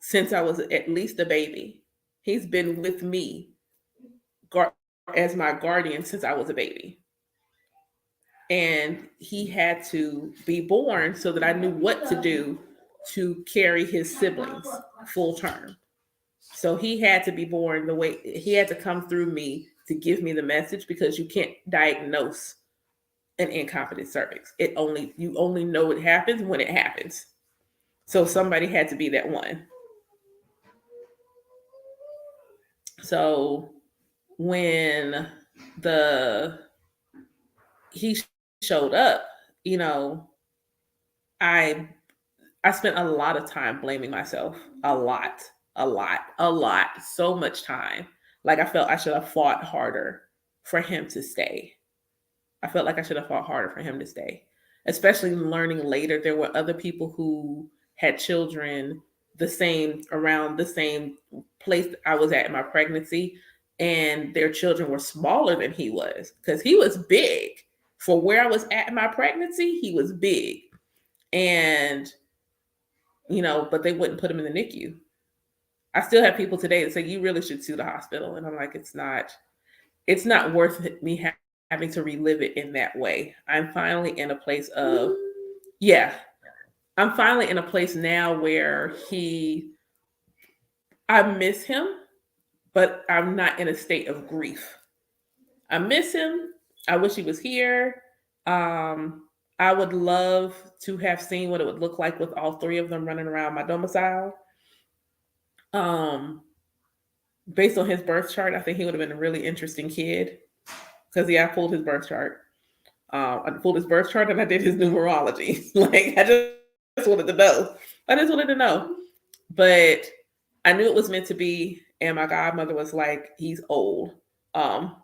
since I was at least a baby. He's been with me gar- as my guardian since I was a baby. And he had to be born so that I knew what to do to carry his siblings full term. So he had to be born the way he had to come through me to give me the message because you can't diagnose an incompetent cervix. It only you only know it happens when it happens. So somebody had to be that one. So when the he showed up, you know, I I spent a lot of time blaming myself. A lot, so much time. Like I felt I should have fought harder for him to stay. I felt like I should have fought harder for him to stay. Especially learning later there were other people who had children the same around the same place I was at in my pregnancy, and their children were smaller than he was because he was big. For where I was at in my pregnancy, he was big. And but they wouldn't put him in the NICU. I still have people today that say you really should sue the hospital, and I'm like, it's not worth it, me having to relive it in that way. I'm finally in a place of yeah, I'm finally in a place now where I miss him, but I'm not in a state of grief. I miss him. I wish he was here. I would love to have seen what it would look like with all three of them running around my domicile. Um, Based on his birth chart, I think he would have been a really interesting kid because I pulled his birth chart. I pulled his birth chart and I did his numerology. Like I just wanted to know. I just wanted to know. But I knew it was meant to be. And my godmother was like, he's old. Um,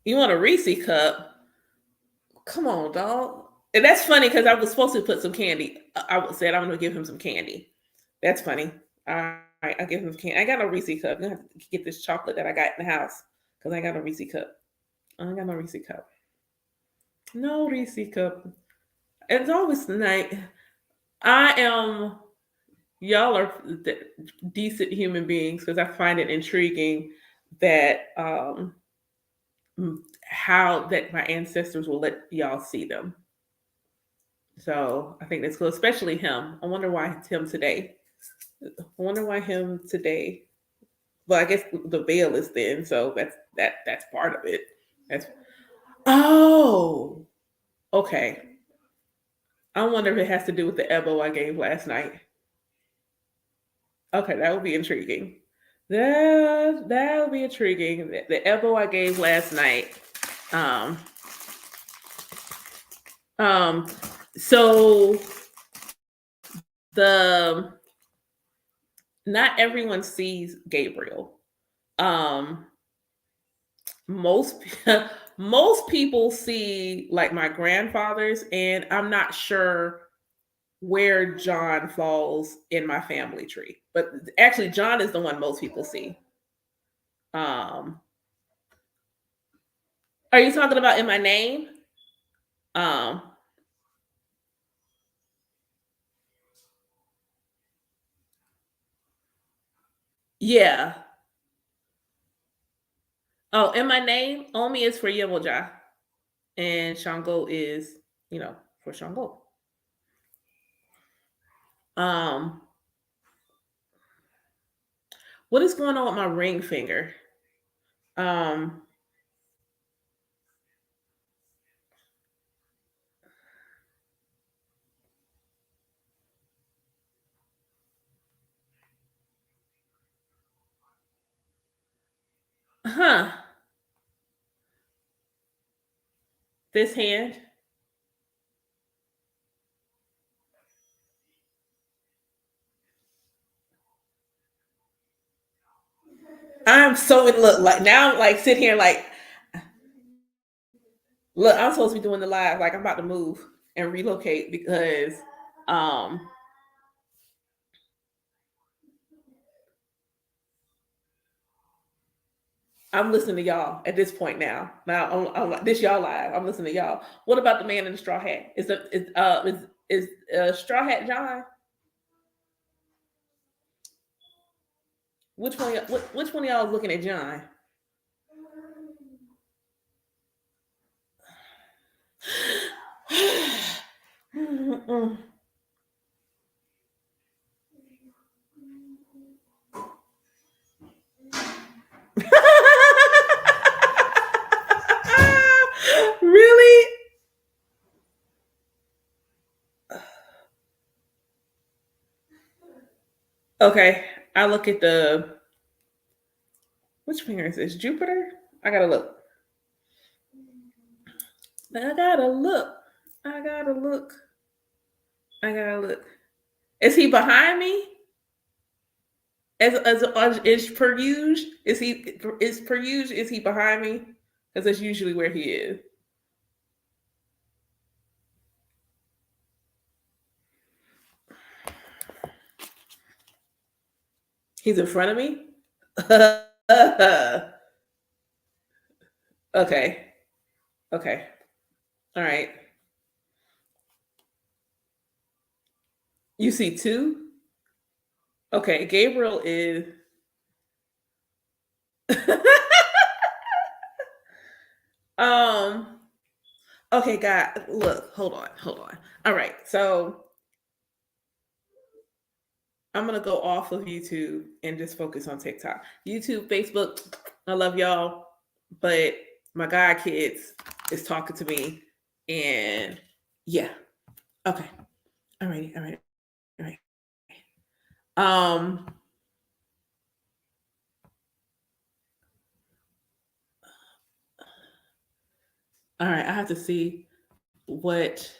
you want a Reese cup? Come on, dog. And that's funny because I was supposed to put some candy. I said I'm gonna give him some candy. That's funny. All right, I'll give him some candy. I got no Reese cup. I'm gonna have to get this chocolate that I got in the house because I ain't got no Reese cup. I ain't got no Reese cup. No Reese cup. It's always night. I am. Y'all are decent human beings because I find it intriguing that how that my ancestors will let y'all see them. So I think that's cool, especially him. I wonder why it's him today. I wonder why him today. Well, I guess the veil is thin, so that's part of it. That's Oh, okay. I wonder if it has to do with the Ebo I gave last night. Okay, that would be intriguing. That would be intriguing. The Ebo I gave last night. Um, um, so the not everyone sees Gabriel. Um, most most people see like my grandfathers, and I'm not sure where John falls in my family tree. But actually, John is the one most people see. Um, are you talking about in my name? Um, yeah. Oh, in my name, Omi is for Yemoja, and Shango is, for Shango. Um, what is going on with my ring finger? Um, huh. This hand. I'm so in look like now. I'm like sit here like look. I'm supposed to be doing the live. Like I'm about to move and relocate because um I'm listening to y'all at this point now. Now this y'all live. I'm listening to y'all. What about the man in the straw hat? Is straw hat John? Which one of y'all is looking at John? Really? Okay. I look at the which finger is this? Jupiter? I gotta look. I gotta look. I gotta look. I gotta look. Is he behind me? As is per usual? Is per usual? Is he behind me? Because that's usually where he is. He's in front of me. Okay. Okay. All right. You see two? Okay. Gabriel is. um. Okay, God. Look. Hold on. Hold on. All right. So I'm gonna go off of YouTube and just focus on TikTok. YouTube, Facebook. I love y'all, but my god kids is talking to me, and yeah. Okay. All right. All right. All right. Um. All right. I have to see what.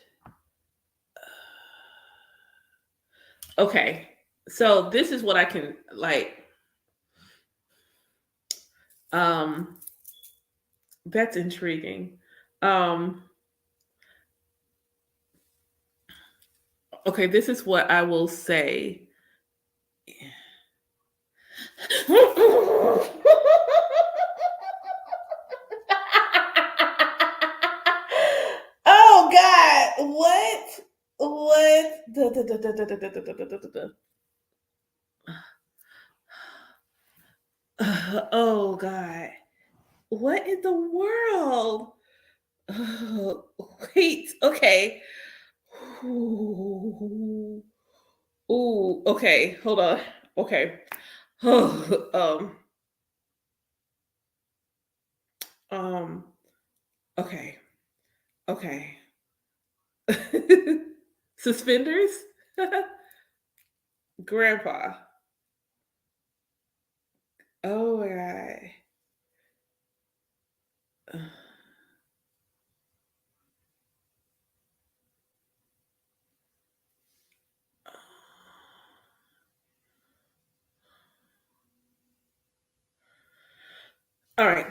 Okay. So this is what I can like. Um. That's intriguing. Um. Okay. This is what I will say. Oh God! What? What? Oh God! What in the world? Wait. Okay. Ooh. Ooh. Okay. Hold on. Okay. um. Um. Okay. Okay. Suspenders? Grandpa. Oh my God. All right.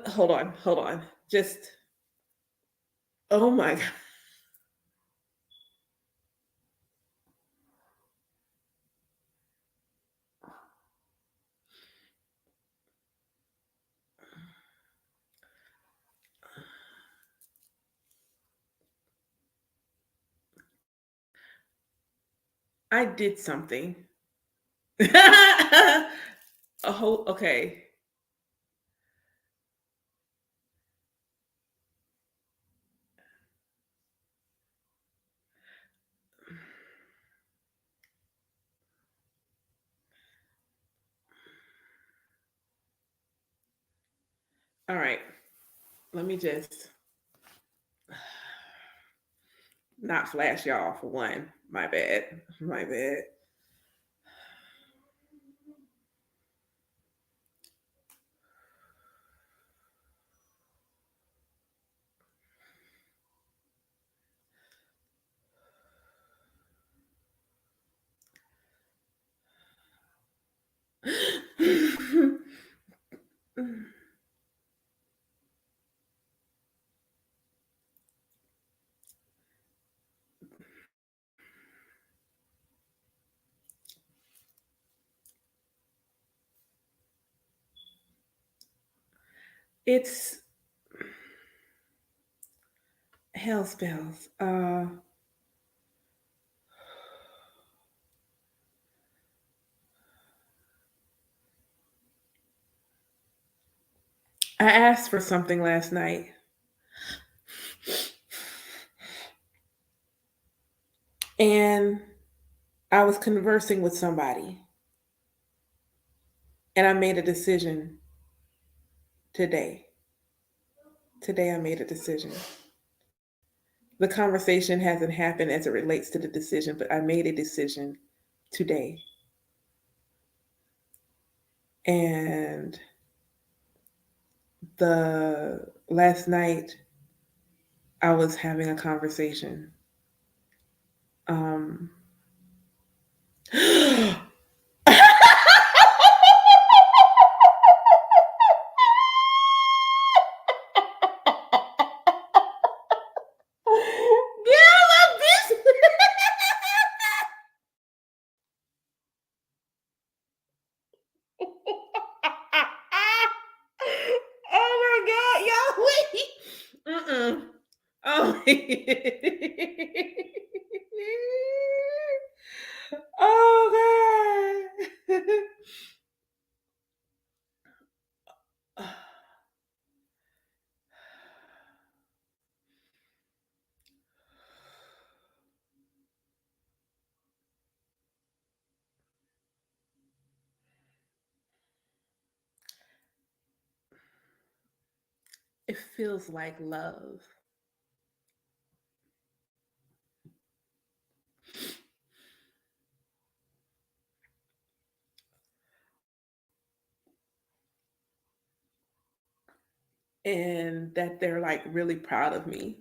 Hold on. Hold on. Just, oh my God. I did something. Oh, okay. All right. Let me just not flash y'all for one. My bad. My bad. It's hell spells. I asked for something last night, and I was conversing with somebody, and I made a decision today. Today, I made a decision. The conversation hasn't happened as it relates to the decision, but I made a decision today. And the last night, I was having a conversation. Um, Girl, I'm busy. Oh my God, y'all, wait. Oh. Oh God. It feels like love. And that they're like really proud of me.